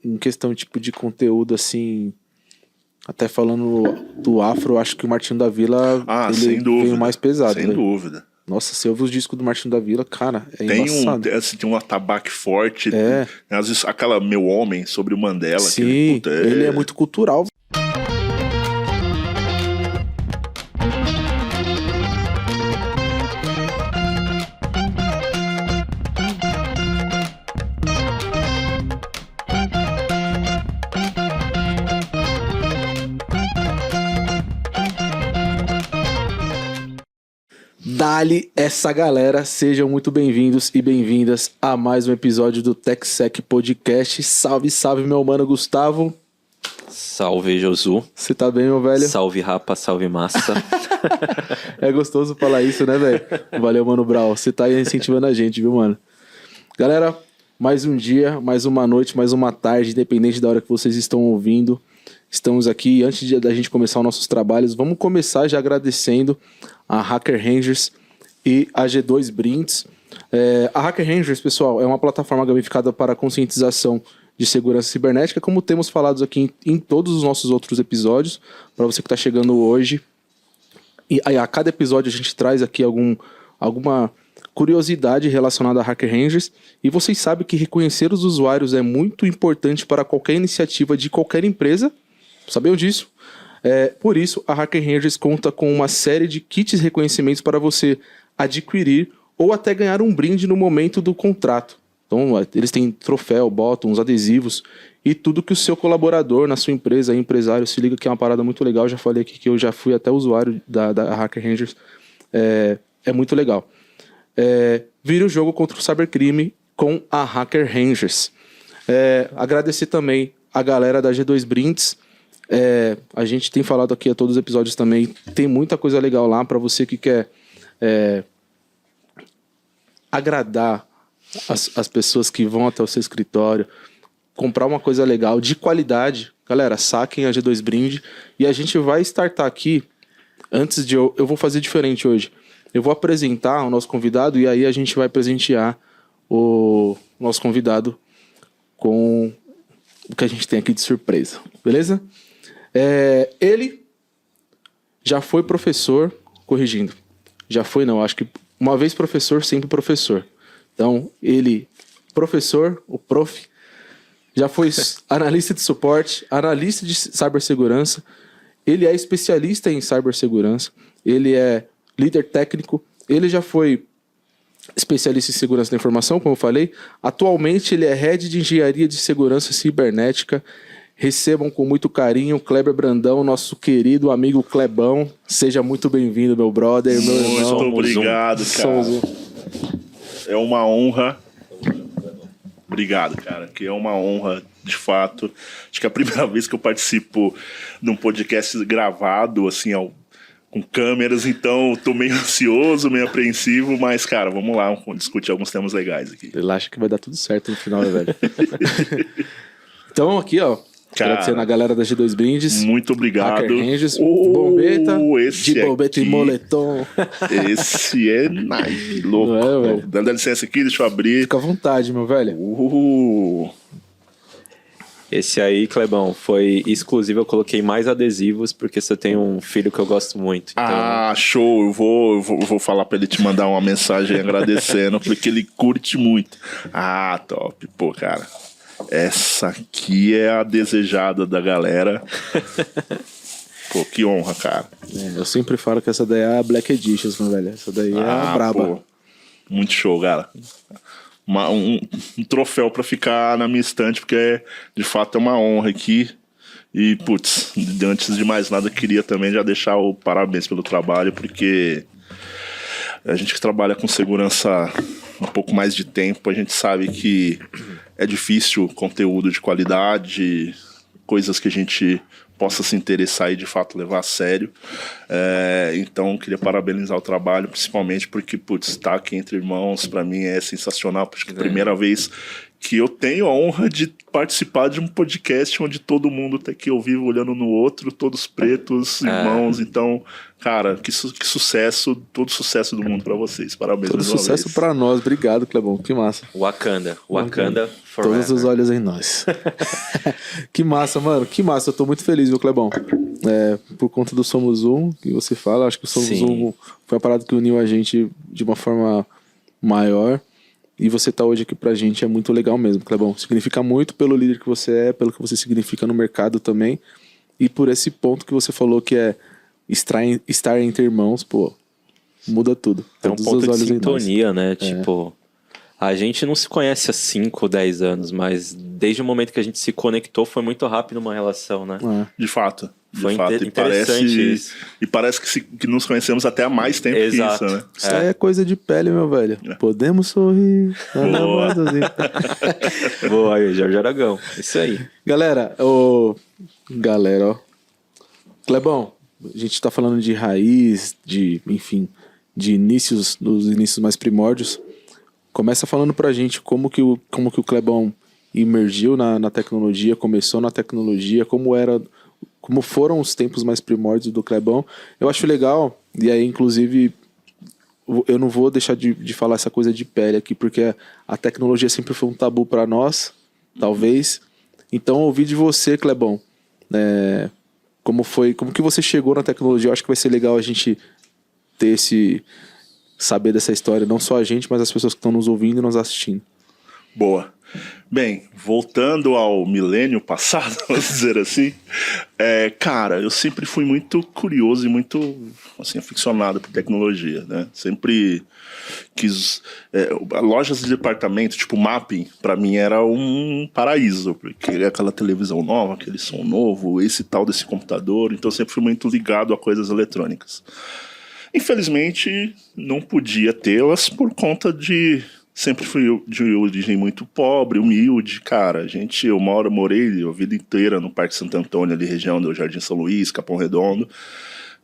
em questão tipo de conteúdo, assim, até falando do Afro, eu acho que o Martinho da Vila sem dúvida, veio mais pesado. Sem dúvida. Nossa, você ouve os discos do Martinho da Vila, cara, embaçado. Tem um atabaque forte, às vezes aquela Meu Homem sobre o Mandela. Sim, ele é muito cultural. Dali essa galera, sejam muito bem-vindos e bem-vindas a mais um episódio do TechSec Podcast. Salve, salve, meu mano Gustavo. Salve, Josu. Você tá bem, meu velho? Salve, rapa, salve, massa. É gostoso falar isso, né, velho? Valeu, mano Brau. Você tá aí incentivando a gente, viu, mano? Galera, mais um dia, mais uma noite, mais uma tarde, independente da hora que vocês estão ouvindo. Estamos aqui, antes da gente começar os nossos trabalhos, vamos começar já agradecendo a Hacker Rangers e a G2 Brindes. A Hacker Rangers, pessoal, é uma plataforma gamificada para conscientização de segurança cibernética, como temos falado aqui em todos os nossos outros episódios, para você que está chegando hoje. E a cada episódio a gente traz aqui alguma curiosidade relacionada a Hacker Rangers, e vocês sabem que reconhecer os usuários é muito importante para qualquer iniciativa de qualquer empresa. Sabiam disso? Por isso, a Hacker Rangers conta com uma série de kits de reconhecimentos para você adquirir ou até ganhar um brinde no momento do contrato. Então, eles têm troféu, botões, adesivos e tudo que o seu colaborador na sua empresa, empresário, se liga que é uma parada muito legal. Eu já falei aqui que eu já fui até usuário da Hacker Rangers. É muito legal. Vire o jogo contra o cybercrime com a Hacker Rangers. Agradecer também a galera da G2 Brindes. A gente tem falado aqui a todos os episódios também. Tem muita coisa legal lá para você que quer agradar as pessoas que vão até o seu escritório, comprar uma coisa legal, de qualidade. Galera, saquem a G2 Brinde. E a gente vai startar aqui. Antes de eu vou fazer diferente hoje. Eu vou apresentar o nosso convidado e aí a gente vai presentear o nosso convidado com o que a gente tem aqui de surpresa. Beleza? Ele já foi professor, corrigindo. Já foi, não, acho que uma vez professor, sempre professor. Então, ele, professor, o prof, já foi analista de suporte, analista de cibersegurança, ele é especialista em cibersegurança, ele é líder técnico, ele já foi especialista em segurança da informação, como eu falei. Atualmente, ele é head de engenharia de segurança cibernética. Recebam com muito carinho o Kleber Brandão, nosso querido amigo Clebão. Seja muito bem-vindo, meu brother, meu irmão. Muito obrigado, cara. É uma honra. Obrigado, cara, que é uma honra, de fato. Acho que é a primeira vez que eu participo de um podcast gravado, assim, com câmeras, então tô meio ansioso, meio apreensivo, mas, cara, vamos lá, vamos discutir alguns temas legais aqui. Relaxa que vai dar tudo certo no final, né, velho? Então, aqui, ó. Agradecendo a galera da G2 Brindes. Muito obrigado. Hacker Rangers, de bombeta, de bombeta e moletom. Esse é nice, louco. Dá licença aqui, deixa eu abrir. Fica à vontade, meu velho. Esse aí, Clebão, foi exclusivo. Eu coloquei mais adesivos porque você tem um filho que eu gosto muito. Então... Show. Eu vou falar pra ele te mandar uma mensagem agradecendo, porque ele curte muito. Top. Pô, cara. Essa aqui é a desejada da galera. Pô, que honra, cara. Eu sempre falo que essa daí é a Black Edition, meu velho. Essa daí é a braba. Pô, muito show, cara. Um troféu pra ficar na minha estante, porque de fato é uma honra aqui. E, putz, antes de mais nada, queria também já deixar o parabéns pelo trabalho, porque a gente que trabalha com segurança um pouco mais de tempo, a gente sabe que é difícil conteúdo de qualidade, coisas que a gente possa se interessar e de fato levar a sério. Então, queria parabenizar o trabalho, principalmente porque, estar aqui entre irmãos, pra mim é sensacional, porque é a primeira vez que eu tenho a honra de participar de um podcast onde todo mundo tá aqui ao vivo olhando no outro, todos pretos, irmãos. Então, cara, que sucesso, todo sucesso do mundo pra vocês. Parabéns. Todo sucesso pra nós. Obrigado, Clebão. Que massa. Wakanda forever. Todos os olhos em nós. Que massa, mano. Que massa. Eu tô muito feliz, viu, Clebão? Por conta do Somos Um, que você fala. Acho que o Somos Um foi a parada que uniu a gente de uma forma maior. E você tá hoje aqui pra gente é muito legal mesmo, Clebão. Significa muito pelo líder que você é, pelo que você significa no mercado também. E por esse ponto que você falou que é estar entre irmãos, pô, muda tudo. É um ponto de sintonia, né? Tipo, a gente não se conhece há 5 ou 10 anos, mas desde o momento que a gente se conectou foi muito rápido uma relação, né? De fato. Foi interessante isso. E parece que nos conhecemos até há mais tempo Exato. que isso, né? Isso aí é coisa de pele, meu velho. Podemos sorrir. Boa aí, Jorge Aragão. Isso aí. Galera, ó. Clebão, a gente tá falando de raiz, enfim, de inícios, dos inícios mais primórdios. Começa falando pra gente como que o Clebão emergiu na tecnologia, começou na tecnologia, como foram os tempos mais primórdios do Clebão. Eu acho legal, e aí inclusive eu não vou deixar de falar essa coisa de pele aqui, porque a tecnologia sempre foi um tabu pra nós, talvez. Então ouvir de você, Clebão, como que você chegou na tecnologia. Eu acho que vai ser legal a gente saber dessa história, não só a gente, mas as pessoas que estão nos ouvindo e nos assistindo. Boa. Bem, voltando ao milênio passado, vamos dizer assim, cara, eu sempre fui muito curioso e muito, assim, aficionado por tecnologia, né? Sempre quis... lojas de departamento, tipo Mapping, pra mim era um paraíso, porque aquela televisão nova, aquele som novo, esse tal desse computador, então eu sempre fui muito ligado a coisas eletrônicas. Infelizmente, não podia tê-las por conta de... Sempre fui de origem muito pobre, humilde, cara. Eu morei a vida inteira no Parque Santo Antônio, ali região do Jardim São Luís, Capão Redondo.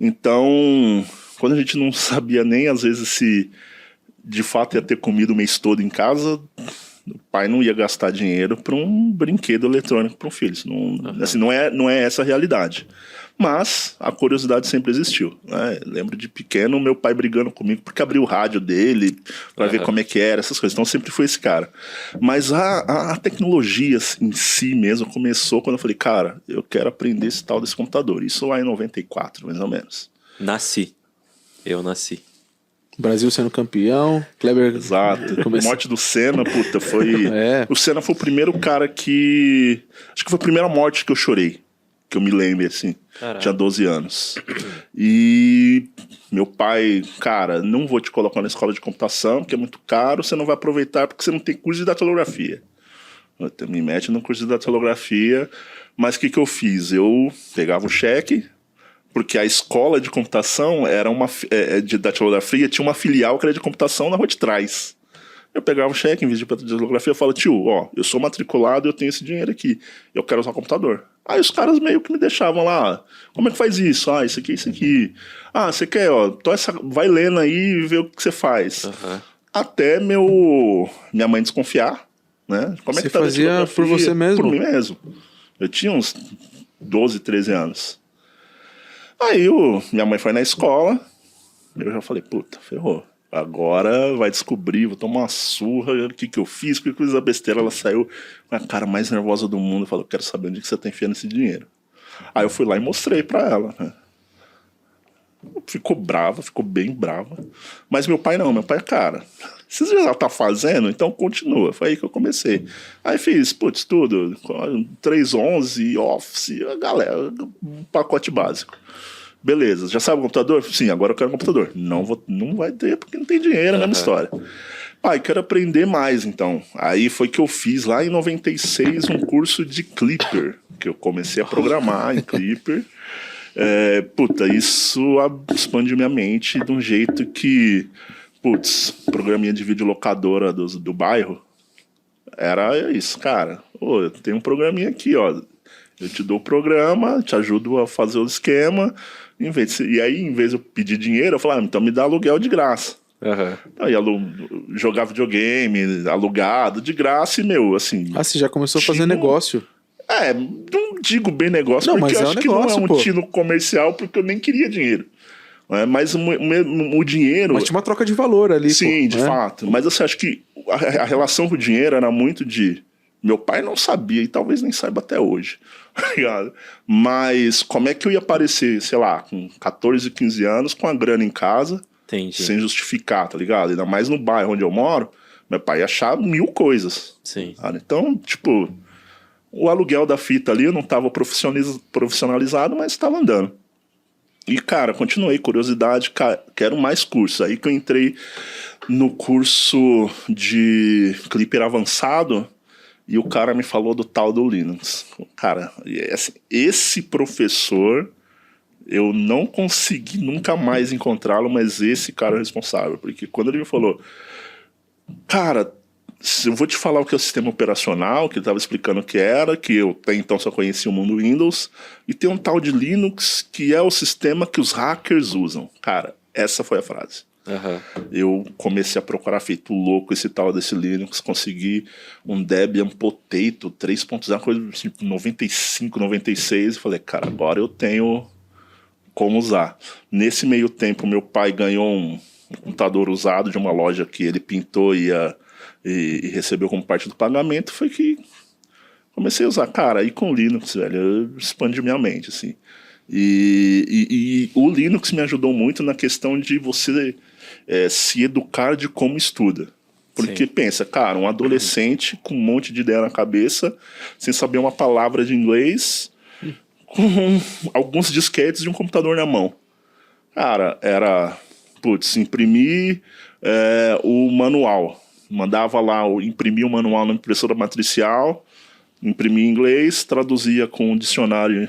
Então, quando a gente não sabia nem às vezes se de fato ia ter comida o mês todo em casa, o pai não ia gastar dinheiro para um brinquedo eletrônico para um filho. Isso assim, não é essa a realidade. Mas a curiosidade sempre existiu, né? Lembro de pequeno meu pai brigando comigo porque abriu o rádio dele para ver como é que era, essas coisas. Então sempre fui esse cara. Mas a tecnologia em si mesmo começou quando eu falei, cara, eu quero aprender esse tal desse computador. Isso lá em 94, mais ou menos. Eu nasci. Brasil sendo campeão, Kleber... Exato. A morte do Senna, puta, foi... O Senna foi o primeiro cara que... Acho que foi a primeira morte que eu chorei. Que eu me lembro, assim. Caralho. Tinha 12 anos. E meu pai, cara, não vou te colocar na escola de computação, porque é muito caro, você não vai aproveitar porque você não tem curso de datilografia. Me mete no curso de datilografia, mas o que eu fiz? Eu pegava o cheque, porque a escola de computação era de datilografia, tinha uma filial que era de computação na rua de trás. Eu pegava o cheque, em vez de datilografia, eu falava, tio, ó, eu sou matriculado, eu tenho esse dinheiro aqui, eu quero usar o computador. Aí os caras meio que me deixavam lá, como é que faz isso? Ah, isso aqui. Ah, você quer, ó, vai lendo aí e vê o que você faz. Até minha mãe desconfiar, né? Como é que você fazia por você mesmo? Por mim mesmo. Eu tinha uns 12, 13 anos. Aí minha mãe foi na escola, eu já falei, puta, ferrou. Agora vai descobrir, vou tomar uma surra, o que eu fiz, porque eu fiz a besteira, ela saiu com a cara mais nervosa do mundo, falou, quero saber onde que você tá enfiando esse dinheiro. Aí eu fui lá e mostrei pra ela, né? Ficou bem brava. Mas meu pai não, meu pai, cara, você já tá fazendo, então continua. Foi aí que eu comecei. Aí fiz, tudo, 311, Office, a galera, um pacote básico. Beleza, já sabe o computador? Sim, agora eu quero um computador. Não vai ter, porque não tem dinheiro, é a mesma história. Pai, quero aprender mais, então. Aí foi que eu fiz lá em 96 um curso de Clipper, que eu comecei a programar em Clipper. Isso expandiu minha mente de um jeito que, programinha de videolocadora do bairro, era isso, cara. Eu tenho um programinha aqui, ó. Eu te dou o programa, te ajudo a fazer o esquema. Em vez de eu pedir dinheiro, eu falava, então me dá aluguel de graça. Aí jogava videogame, alugado, de graça, e, meu, assim... Ah, você já começou a fazer negócio. Não digo bem negócio, não, porque mas eu acho que não é um tino comercial, porque eu nem queria dinheiro. Mas o dinheiro... Mas tinha uma troca de valor ali. Sim, de fato. Mas assim, acho que a relação com o dinheiro era muito de... Meu pai não sabia, e talvez nem saiba até hoje. Ligado? Mas como é que eu ia aparecer, sei lá, com 14, 15 anos, com a grana em casa, sem justificar, tá ligado? Ainda mais no bairro onde eu moro, meu pai ia achar 1000 coisas. Sim. Tá? Então, tipo... O aluguel da fita ali, eu não estava profissionalizado, mas estava andando. E, cara, continuei, curiosidade, quero mais cursos. Aí que eu entrei no curso de Clipper avançado e o cara me falou do tal do Linux. Cara, assim, esse professor, eu não consegui nunca mais encontrá-lo, mas esse cara é o responsável. Porque quando ele me falou, cara... Eu vou te falar o que é o sistema operacional, que ele estava explicando o que era, que eu até então só conhecia o mundo Windows, e tem um tal de Linux, que é o sistema que os hackers usam. Cara, essa foi a frase. Eu comecei a procurar feito louco esse tal desse Linux, consegui um Debian Potato 3.0, coisa assim, 95, 96, e falei, cara, agora eu tenho como usar. Nesse meio tempo, meu pai ganhou um computador usado de uma loja que ele pintou e recebeu como parte do pagamento, foi que comecei a usar. Cara, aí com o Linux, velho, eu expandi minha mente, assim. E o Linux me ajudou muito na questão de você se educar de como estuda. Porque pensa, cara, um adolescente com um monte de ideia na cabeça, sem saber uma palavra de inglês, com alguns disquetes de um computador na mão. Cara, era, imprimir o manual. Mandava lá, imprimia o manual na impressora matricial, imprimia em inglês, traduzia com um dicionário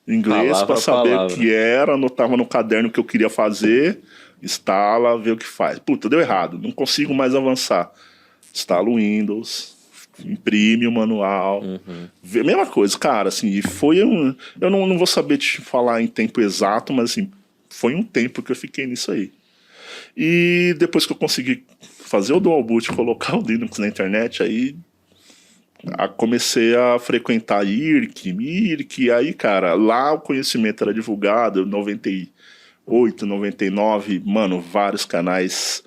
em inglês para saber o que era, anotava no caderno o que eu queria fazer, instala, vê o que faz. Puta, deu errado, não consigo mais avançar. Instala o Windows, imprime o manual. Mesma coisa, cara, assim, e foi eu não vou saber te falar em tempo exato, mas assim, foi um tempo que eu fiquei nisso aí. E depois que eu consegui fazer o dual boot, colocar o Linux na internet, aí comecei a frequentar IRC, aí, cara, lá o conhecimento era divulgado, 98, 99, mano, vários canais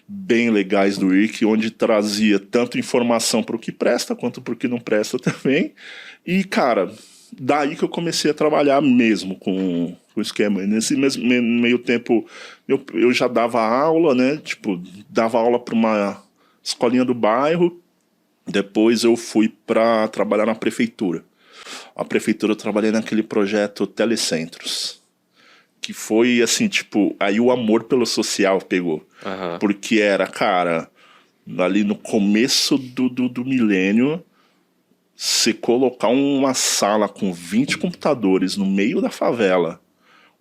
bem legais do IRC, onde trazia tanto informação para o que presta, quanto para o que não presta também. E, cara, daí que eu comecei a trabalhar mesmo com o esquema. Nesse mesmo meio tempo, eu já dava aula, né? Tipo, dava aula para uma escolinha do bairro. Depois eu fui para trabalhar na prefeitura. A prefeitura eu trabalhei naquele projeto Telecentros. Que foi, assim, tipo... Aí o amor pelo social pegou. Porque era, cara... Ali no começo do milênio... Você colocar uma sala com 20 computadores no meio da favela,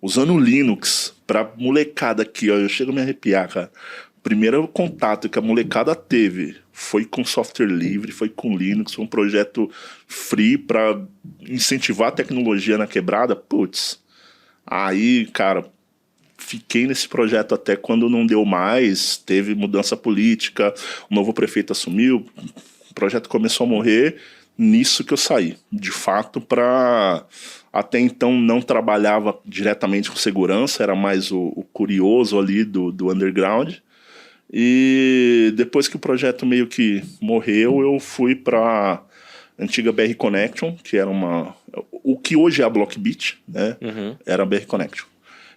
usando Linux, pra molecada aqui, ó, eu chego a me arrepiar, cara. O primeiro contato que a molecada teve foi com software livre, foi com Linux, foi um projeto free pra incentivar a tecnologia na quebrada. Putz, aí, cara, fiquei nesse projeto até quando não deu mais, teve mudança política, o novo prefeito assumiu, o projeto começou a morrer. Nisso que eu saí, de fato, para... Até então não trabalhava diretamente com segurança, era mais o curioso ali do underground. E depois que o projeto meio que morreu, eu fui para antiga BR Connection, que era o que hoje é a Blockbit, né? Era a BR Connection.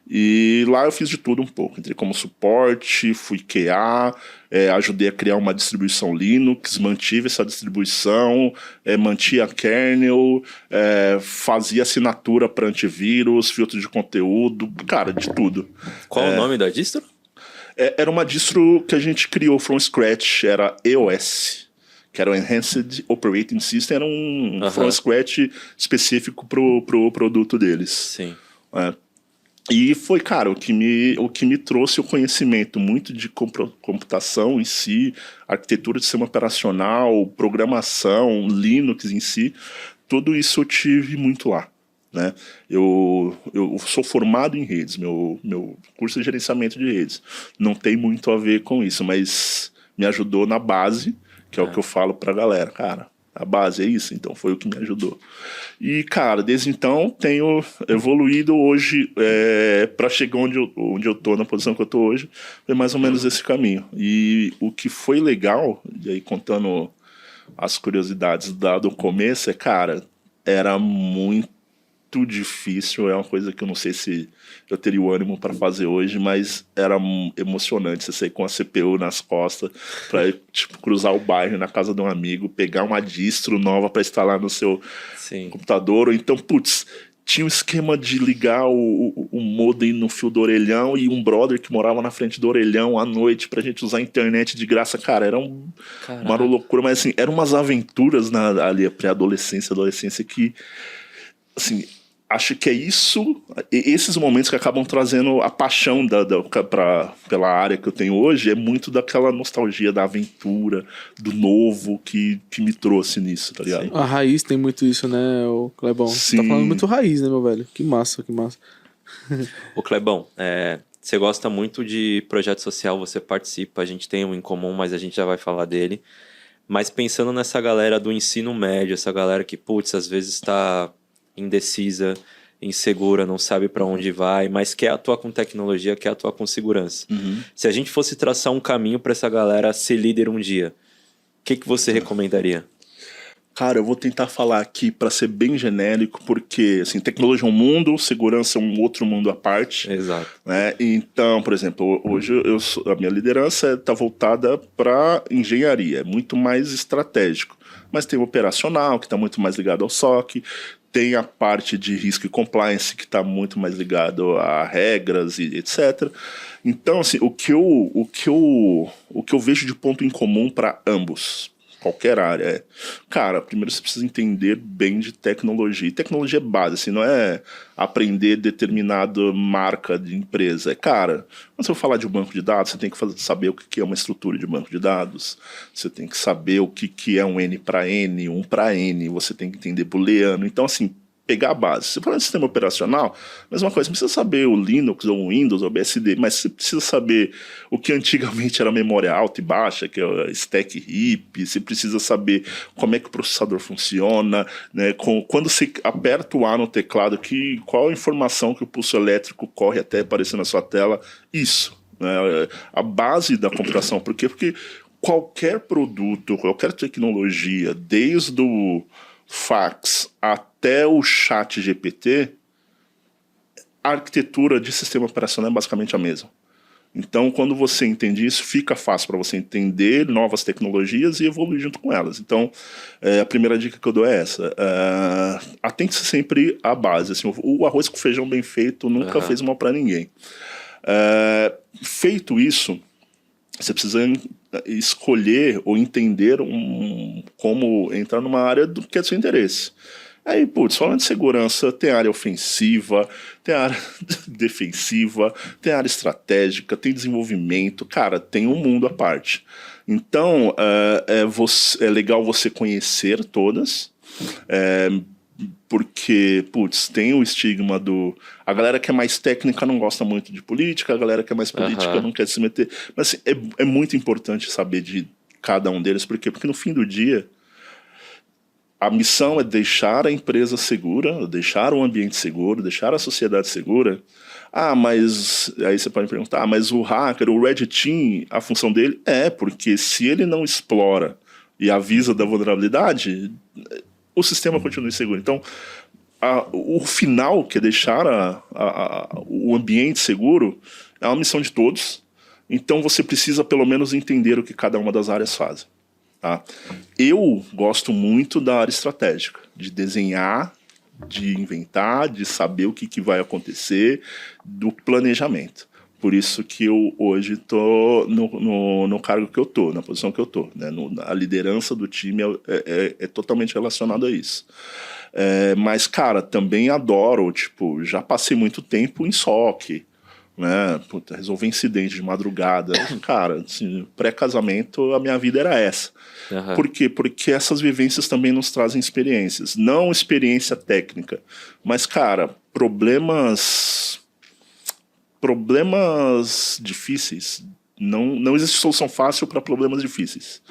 E lá eu fiz de tudo um pouco. Entrei como suporte, fui QA, ajudei a criar uma distribuição Linux, mantive essa distribuição, mantinha a kernel, fazia assinatura para antivírus, filtro de conteúdo, cara, de tudo. Qual o nome da distro? Era uma distro que a gente criou from scratch, era EOS, que era o Enhanced Operating System, era um from scratch específico pro produto deles. Sim. E foi, cara, o que me trouxe o conhecimento muito de computação em si, arquitetura de sistema operacional, programação, Linux em si, tudo isso eu tive muito lá. né? Eu sou formado em redes, meu curso de gerenciamento de redes. Não tem muito a ver com isso, mas me ajudou na base, que é o que eu falo pra galera. Cara, a base é isso, então foi o que me ajudou. E, cara, desde então tenho evoluído hoje para chegar onde eu tô, na posição que eu tô hoje, foi mais ou menos esse caminho. E o que foi legal, e aí contando as curiosidades do começo, cara, era muito difícil, é uma coisa que eu não sei se eu teria o ânimo para fazer hoje, mas era emocionante você sair com a CPU nas costas para tipo, cruzar o bairro na casa de um amigo, pegar uma distro nova para instalar no seu computador, ou então, putz, tinha um esquema de ligar o modem no fio do orelhão e um brother que morava na frente do orelhão à noite pra gente usar a internet de graça. Cara, era uma loucura, mas assim, eram umas aventuras ali, a pré-adolescência, adolescência que, assim, acho que é isso, esses momentos que acabam trazendo a paixão pela área que eu tenho hoje, é muito daquela nostalgia da aventura, do novo que me trouxe nisso, tá ligado? Sim. A raiz tem muito isso, né, o Clebão? Sim. Você tá falando muito raiz, né, meu velho? Que massa, que massa. Ô Clebão, você gosta muito de projeto social, você participa, a gente tem um em comum, mas a gente já vai falar dele. Mas pensando nessa galera do ensino médio, essa galera que, putz, às vezes tá indecisa, insegura, não sabe para onde vai, mas quer atuar com tecnologia, quer atuar com segurança. Uhum. Se a gente fosse traçar um caminho para essa galera ser líder um dia, o que você recomendaria? Cara, eu vou tentar falar aqui para ser bem genérico, porque assim, tecnologia é um mundo, segurança é um outro mundo à parte. Exato. Né? Então, por exemplo, hoje a minha liderança está voltada para engenharia, é muito mais estratégico. Mas tem o operacional, que está muito mais ligado ao SOC, tem a parte de risco e compliance, que está muito mais ligado a regras e etc. Então, assim, o que eu vejo de ponto em comum para ambos, qualquer área, cara, primeiro você precisa entender bem de tecnologia. E tecnologia é base, assim, não é aprender determinada marca de empresa. Cara, quando você for falar de um banco de dados, você tem que saber o que é uma estrutura de banco de dados, você tem que saber o que é um N para N, 1 para N, você tem que entender booleano. Então, assim, pegar a base. Se for um sistema operacional, mesma coisa, você precisa saber o Linux, ou o Windows, ou o BSD, mas você precisa saber o que antigamente era memória alta e baixa, que é o stack heap, você precisa saber como é que o processador funciona, né? Quando você aperta o A no teclado, qual a informação que o pulso elétrico corre até aparecer na sua tela, isso, né? A base da computação. Por quê? Porque qualquer produto, qualquer tecnologia, desde o fax até o chat GPT, a arquitetura de sistema operacional é basicamente a mesma. Então, quando você entende isso, fica fácil para você entender novas tecnologias e evoluir junto com elas. Então, a primeira dica que eu dou é essa. Atente-se sempre à base. Assim, o arroz com feijão bem feito nunca fez mal para ninguém. Feito isso, você precisa escolher ou entender como entrar numa área que é do seu interesse. Aí, putz, falando de segurança, tem área ofensiva, tem área defensiva, tem área estratégica, tem desenvolvimento, cara, tem um mundo à parte. Então, é legal você conhecer todas, porque, putz, tem o estigma a galera que é mais técnica não gosta muito de política, a galera que é mais política não quer se meter. Mas assim, é muito importante saber de cada um deles, por quê? Porque no fim do dia, a missão é deixar a empresa segura, deixar o ambiente seguro, deixar a sociedade segura. Mas aí você pode me perguntar, mas o hacker, o Red Team, a função dele porque se ele não explora e avisa da vulnerabilidade, o sistema continua inseguro. Então, o final, que é deixar o ambiente seguro, é uma missão de todos. Então, você precisa pelo menos entender o que cada uma das áreas faz. Tá? Eu gosto muito da área estratégica, de desenhar, de inventar, de saber o que vai acontecer, do planejamento. Por isso que eu hoje estou no cargo que eu estou, na posição que eu estou. Né? A liderança do time é totalmente relacionada a isso. Mas, cara, também adoro, já passei muito tempo em SOC, né? Puta, resolver incidente de madrugada. Cara, assim, pré-casamento, a minha vida era essa. Aham. Por quê? Porque essas vivências também nos trazem experiências. Não experiência técnica, mas, cara, problemas difíceis. Não existe solução fácil para problemas difíceis.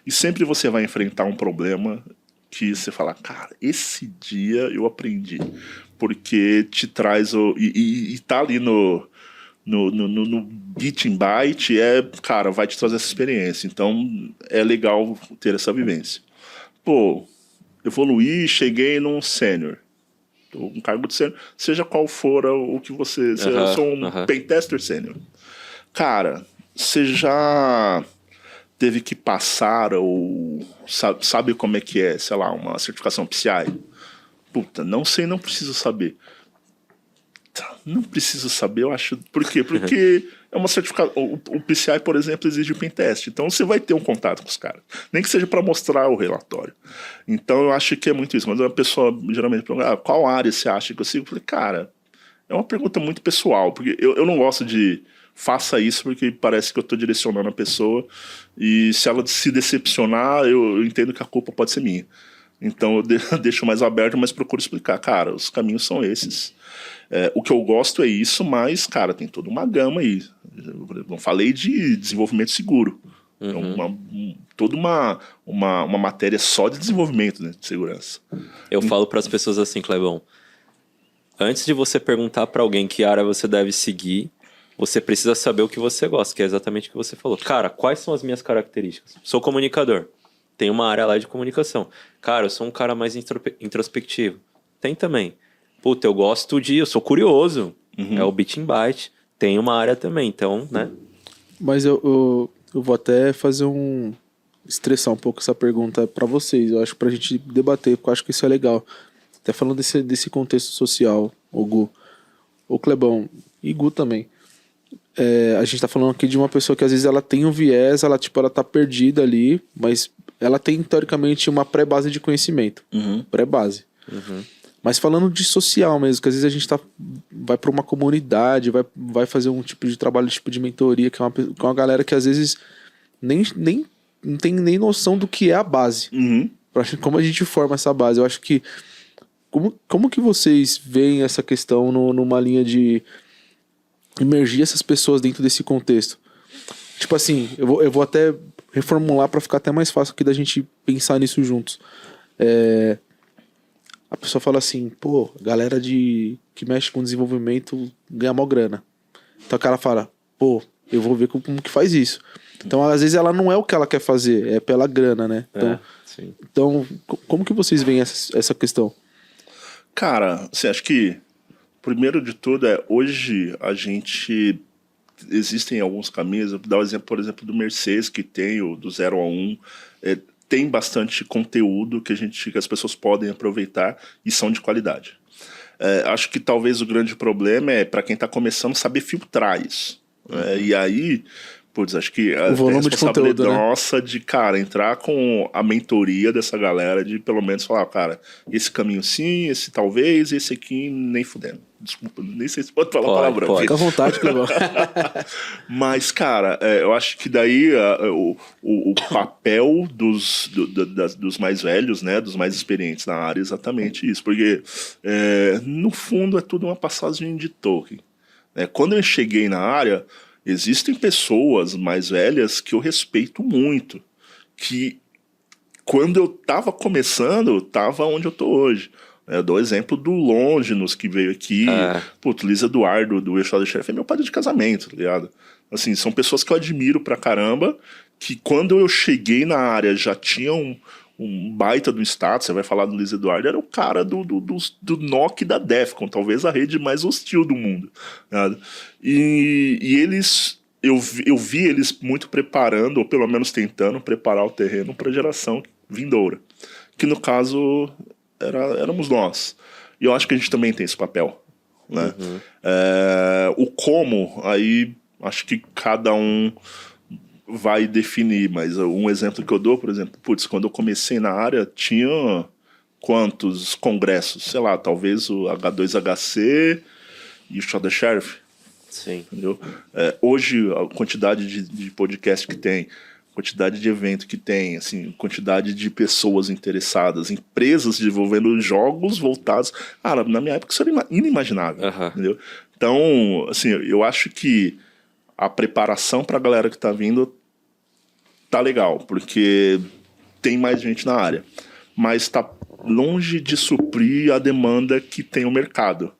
E sempre você vai enfrentar um problema que você fala, cara, esse dia eu aprendi. Porque te traz e tá ali no Bit and Byte, cara, vai te trazer essa experiência. Então é legal ter essa vivência. Pô, evoluí, cheguei num sênior. Um cargo de sênior, seja qual for o que você... Eu sou um pentester sênior. Cara, você já teve que passar ou sabe como é que é, sei lá, uma certificação PCI? Puta, não sei, não preciso saber. Não preciso saber, eu acho. Por quê? Porque é uma certificação. O PCI, por exemplo, exige pentest. Então você vai ter um contato com os caras. Nem que seja para mostrar o relatório. Então eu acho que é muito isso. Quando uma pessoa geralmente pergunta, qual área você acha que eu sigo? Eu falei, cara, é uma pergunta muito pessoal. Porque eu não gosto de faça isso porque parece que eu estou direcionando a pessoa. E se ela se decepcionar, eu entendo que a culpa pode ser minha. Então eu deixo mais aberto, mas procuro explicar. Cara, os caminhos são esses. O que eu gosto é isso, mas, cara, tem toda uma gama aí. Eu não falei de desenvolvimento seguro. É toda uma matéria só de desenvolvimento, né, de segurança. Eu falo para as pessoas assim, Clebão. Antes de você perguntar para alguém que área você deve seguir, você precisa saber o que você gosta, que é exatamente o que você falou. Cara, quais são as minhas características? Sou comunicador. Tem uma área lá de comunicação. Cara, eu sou um cara mais introspectivo. Tem também. Puta, eu sou curioso. É o Bit and Byte. Tem uma área também, então, né? Mas eu vou até estressar um pouco essa pergunta para vocês. Eu acho pra gente debater, porque eu acho que isso é legal. Até falando desse contexto social, o Gu, o Clebão e Gu também. A gente tá falando aqui de uma pessoa que às vezes ela tem um viés, ela tá perdida ali, mas ela tem, teoricamente, uma pré-base de conhecimento. Pré-base. Mas falando de social mesmo, que às vezes a gente vai para uma comunidade, vai fazer um tipo de trabalho, tipo de mentoria, que é uma galera que às vezes nem não tem nem noção do que é a base. Como a gente forma essa base. Eu acho que... Como que vocês veem essa questão numa linha de imergir essas pessoas dentro desse contexto? Tipo assim, eu vou até reformular para ficar até mais fácil aqui da gente pensar nisso juntos. A pessoa fala assim, pô, galera que mexe com desenvolvimento ganha mó grana. Então o cara fala, pô, eu vou ver como que faz isso. Então às vezes ela não é o que ela quer fazer, é pela grana, né? Então como que vocês veem essa questão? Cara, assim, acho que primeiro de tudo hoje a gente... Existem alguns caminhos, eu vou dar o exemplo, por exemplo, do Mercedes, que tem o do 0 a 1, tem bastante conteúdo que as pessoas podem aproveitar e são de qualidade. Acho que talvez o grande problema é para quem está começando saber filtrar isso. E aí, putz, acho que a responsabilidade nossa de, cara, entrar com a mentoria dessa galera, de pelo menos falar, cara, esse caminho sim, esse talvez, esse aqui nem fudendo. Desculpa, nem sei se pode falar palavrão. Fica à vontade, Clebão. Mas, cara, eu acho que daí o papel dos mais velhos, né, dos mais experientes na área é exatamente isso. Porque, no fundo, é tudo uma passagem de token. Quando eu cheguei na área, existem pessoas mais velhas que eu respeito muito, que quando eu estava começando, estava onde eu estou hoje. Eu dou exemplo do Longinus, que veio aqui. Putz, Luiz Eduardo, do Eixo da Chefe, é meu padre de casamento, tá ligado? Assim, são pessoas que eu admiro pra caramba, que quando eu cheguei na área já tinham um baita do status. Você vai falar do Luiz Eduardo, era o cara do NOC da Defcon, talvez a rede mais hostil do mundo. Tá? E eles... Eu vi eles muito preparando, ou pelo menos tentando preparar o terreno para a geração vindoura. Que no caso... éramos nós. E eu acho que a gente também tem esse papel, né? O como, aí acho que cada um vai definir, mas um exemplo que eu dou, por exemplo, quando eu comecei na área, tinha quantos congressos? Sei lá, talvez o H2HC e o Shot the Sheriff. Sim. Entendeu? Hoje, a quantidade de podcast que tem, quantidade de evento que tem, assim, quantidade de pessoas interessadas, empresas desenvolvendo jogos voltados... Cara, na minha época isso era inimaginável, entendeu? Então, assim, eu acho que a preparação pra galera que tá vindo tá legal, porque tem mais gente na área. Mas tá longe de suprir a demanda que tem o mercado.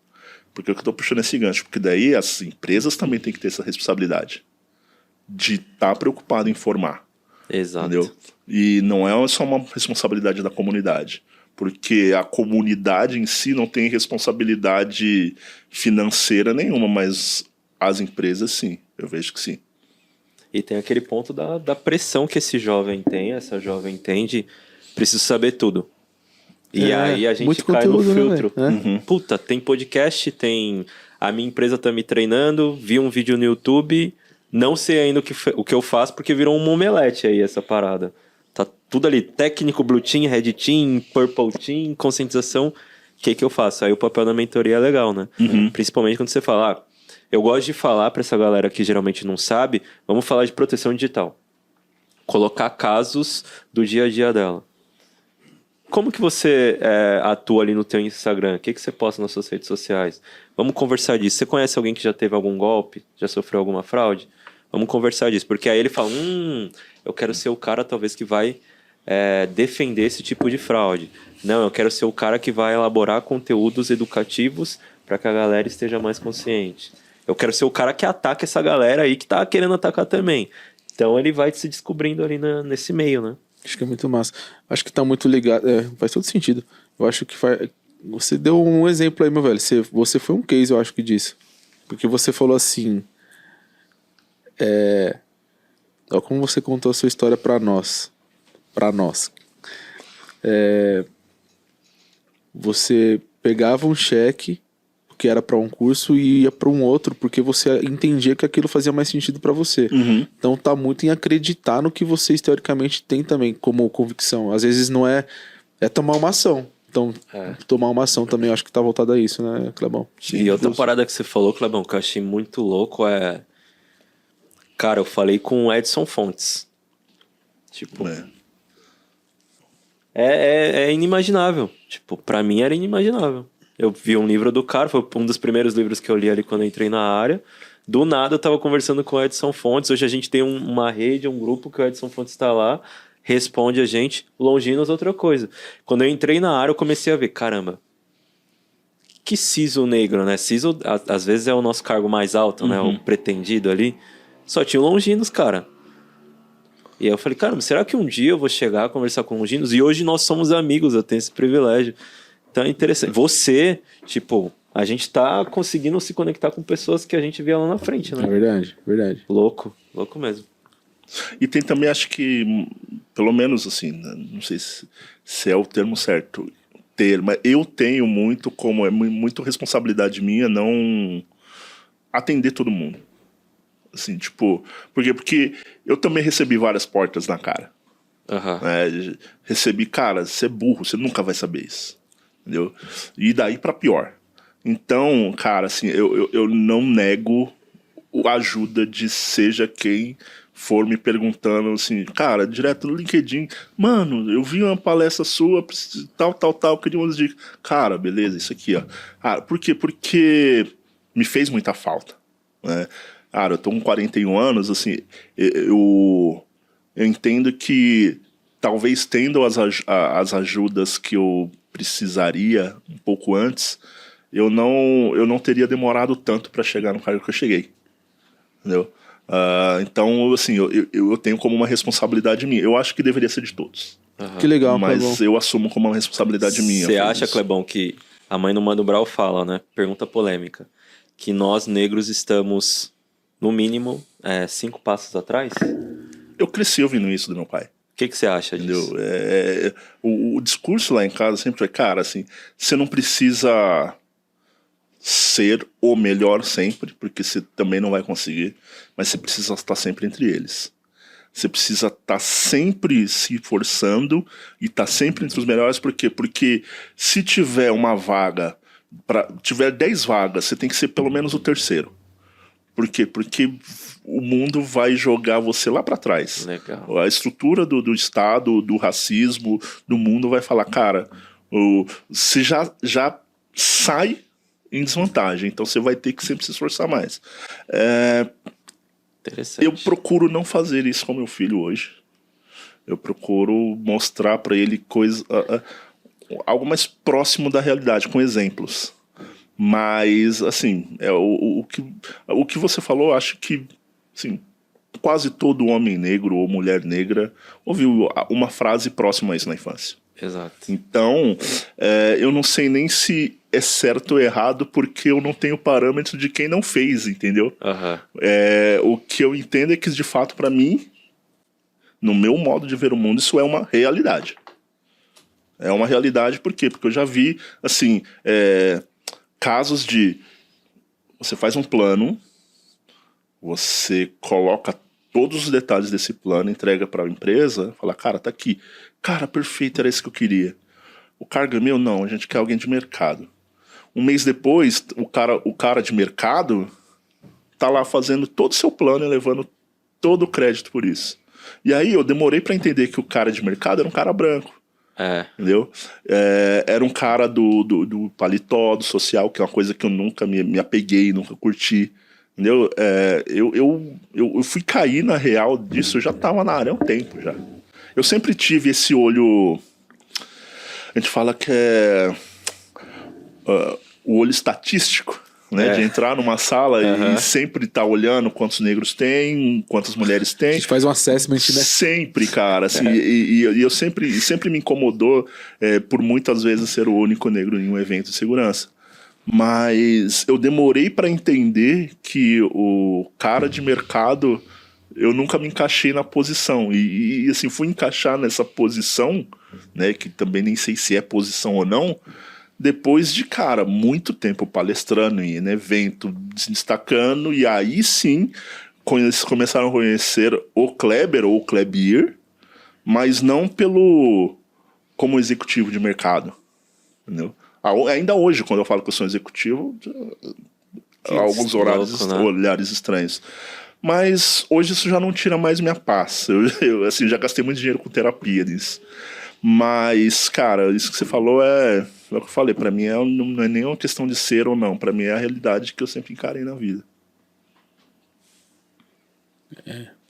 Porque eu tô puxando esse gancho. Porque daí as empresas também têm que ter essa responsabilidade de estar preocupado em formar. Exato. Entendeu? E não é só uma responsabilidade da comunidade. Porque a comunidade em si não tem responsabilidade financeira nenhuma, mas as empresas sim. Eu vejo que sim. E tem aquele ponto da pressão que esse jovem tem, essa jovem tem de preciso saber tudo. E aí a gente cai no filtro. Né? Puta, tem podcast, tem... A minha empresa tá me treinando, vi um vídeo no YouTube, não sei ainda o que eu faço, porque virou um omelete aí essa parada. Tá tudo ali, técnico, Blue Team, Red Team, Purple Team, conscientização. O que eu faço? Aí o papel da mentoria é legal, né? Principalmente quando você fala... eu gosto de falar pra essa galera que geralmente não sabe, vamos falar de proteção digital. Colocar casos do dia a dia dela. Como que você atua ali no teu Instagram? O que você posta nas suas redes sociais? Vamos conversar disso. Você conhece alguém que já teve algum golpe? Já sofreu alguma fraude? Vamos conversar disso. Porque aí ele fala, eu quero ser o cara talvez que vai defender esse tipo de fraude. Não, eu quero ser o cara que vai elaborar conteúdos educativos para que a galera esteja mais consciente. Eu quero ser o cara que ataca essa galera aí que tá querendo atacar também. Então ele vai se descobrindo ali nesse meio, né? Acho que é muito massa. Acho que tá muito ligado. Faz todo sentido. Eu acho que faz. Você deu um exemplo aí, meu velho. Você foi um case, eu acho que disso. Porque você falou assim. Ó, como você contou a sua história pra nós. Você pegava um cheque que era para um curso e ia para um outro, porque você entendia que aquilo fazia mais sentido para você. Então tá muito em acreditar no que vocês teoricamente têm também como convicção. Às vezes não é tomar uma ação. Então, tomar uma ação também eu acho que tá voltado a isso, né, Clebão? E outra parada que você falou, Clebão, que eu achei muito louco cara, eu falei com o Edson Fontes. Tipo... É inimaginável. Tipo, pra mim era inimaginável. Eu vi um livro do cara, foi um dos primeiros livros que eu li ali quando eu entrei na área. Do nada eu tava conversando com o Edson Fontes. Hoje a gente tem uma rede, um grupo que o Edson Fontes tá lá, responde a gente. Longinos, outra coisa. Quando eu entrei na área, eu comecei a ver, caramba, que CISO negro, né? CISO, às vezes, é o nosso cargo mais alto, né? O pretendido ali. Só tinha o Longinos, cara. E aí eu falei, caramba, será que um dia eu vou chegar a conversar com o Longinos? E hoje nós somos amigos, eu tenho esse privilégio. Então é interessante. Você, tipo, a gente tá conseguindo se conectar com pessoas que a gente via lá na frente, né? É verdade. Louco mesmo. E tem também, acho que, pelo menos assim, não sei se é o termo certo, mas eu tenho muito muito responsabilidade minha não atender todo mundo. Assim, tipo, porque eu também recebi várias portas na cara. Recebi, cara, você é burro, você nunca vai saber isso. Entendeu? E daí pra pior. Então, cara, assim, eu não nego a ajuda de seja quem for me perguntando, assim, cara, direto no LinkedIn, mano, eu vi uma palestra sua, tal, queria umas dicas. Cara, beleza, isso aqui, ó. Ah, por quê? Porque me fez muita falta, né? Cara, eu tô com 41 anos, assim, eu entendo que talvez tendo as ajudas que eu precisaria um pouco antes, eu não teria demorado tanto para chegar no cargo que eu cheguei. Entendeu? Então, assim, eu tenho como uma responsabilidade minha. Eu acho que deveria ser de todos. Que legal, mas Clebão. eu assumo como uma responsabilidade minha. Você acha, Clebão, que a mãe do Mano Brown fala, né? Pergunta polêmica. Que nós negros estamos, no mínimo, 5 passos atrás? Eu cresci ouvindo isso do meu pai. O que você acha disso? O discurso lá em casa sempre foi, cara, assim, você não precisa ser o melhor sempre, porque você também não vai conseguir, mas você precisa estar sempre entre eles. Você precisa estar sempre se forçando e estar sempre entre os melhores, por quê? Porque se tiver uma vaga, tiver 10 vagas, você tem que ser pelo menos o terceiro. Por quê? Porque o mundo vai jogar você lá para trás. Legal. A estrutura do Estado, do racismo, do mundo vai falar, cara, você já sai em desvantagem, então você vai ter que sempre se esforçar mais. Interessante. Eu procuro não fazer isso com meu filho hoje. Eu procuro mostrar para ele algo mais próximo da realidade, com exemplos. Mas, assim, o que você falou, acho que, assim, quase todo homem negro ou mulher negra ouviu uma frase próxima a isso na infância. Exato. Então, eu não sei nem se é certo ou errado, porque eu não tenho parâmetro de quem não fez, entendeu? Uhum. O que eu entendo é que, de fato, para mim, no meu modo de ver o mundo, isso é uma realidade. É uma realidade, por quê? Porque eu já vi, assim, casos de você faz um plano, você coloca todos os detalhes desse plano, entrega para a empresa, fala, cara, tá aqui. Cara, perfeito, era isso que eu queria. O cargo é meu? Não, a gente quer alguém de mercado. Um mês depois, o cara de mercado tá lá fazendo todo o seu plano e levando todo o crédito por isso. E aí eu demorei para entender que o cara de mercado era um cara branco. Entendeu? Era um cara do paletó, do social, que é uma coisa que eu nunca me apeguei, nunca curti. Entendeu? Eu fui cair na real disso, eu já tava na área há um tempo já. Eu sempre tive esse olho. A gente fala que é o olho estatístico, né? De entrar numa sala e sempre estar olhando quantos negros tem, quantas mulheres tem. A gente faz um assessment, né? Sempre, cara. Assim, e eu sempre me incomodou por muitas vezes ser o único negro em um evento de segurança. Mas eu demorei para entender que o cara de mercado, eu nunca me encaixei na posição. E assim, fui encaixar nessa posição, né? Que também nem sei se é posição ou não. Depois de, cara, muito tempo palestrando em evento, se destacando, e aí sim começaram a conhecer o Kleber ou o Klebir, mas não como executivo de mercado, entendeu? Ainda hoje, quando eu falo que eu sou executivo, há alguns olhares estranhos. Mas hoje isso já não tira mais minha paz. Eu assim, já gastei muito dinheiro com terapia nisso. Mas, cara, isso que você falou é o que eu falei. Pra mim não é nem uma questão de ser ou não. Pra mim é a realidade que eu sempre encarei na vida.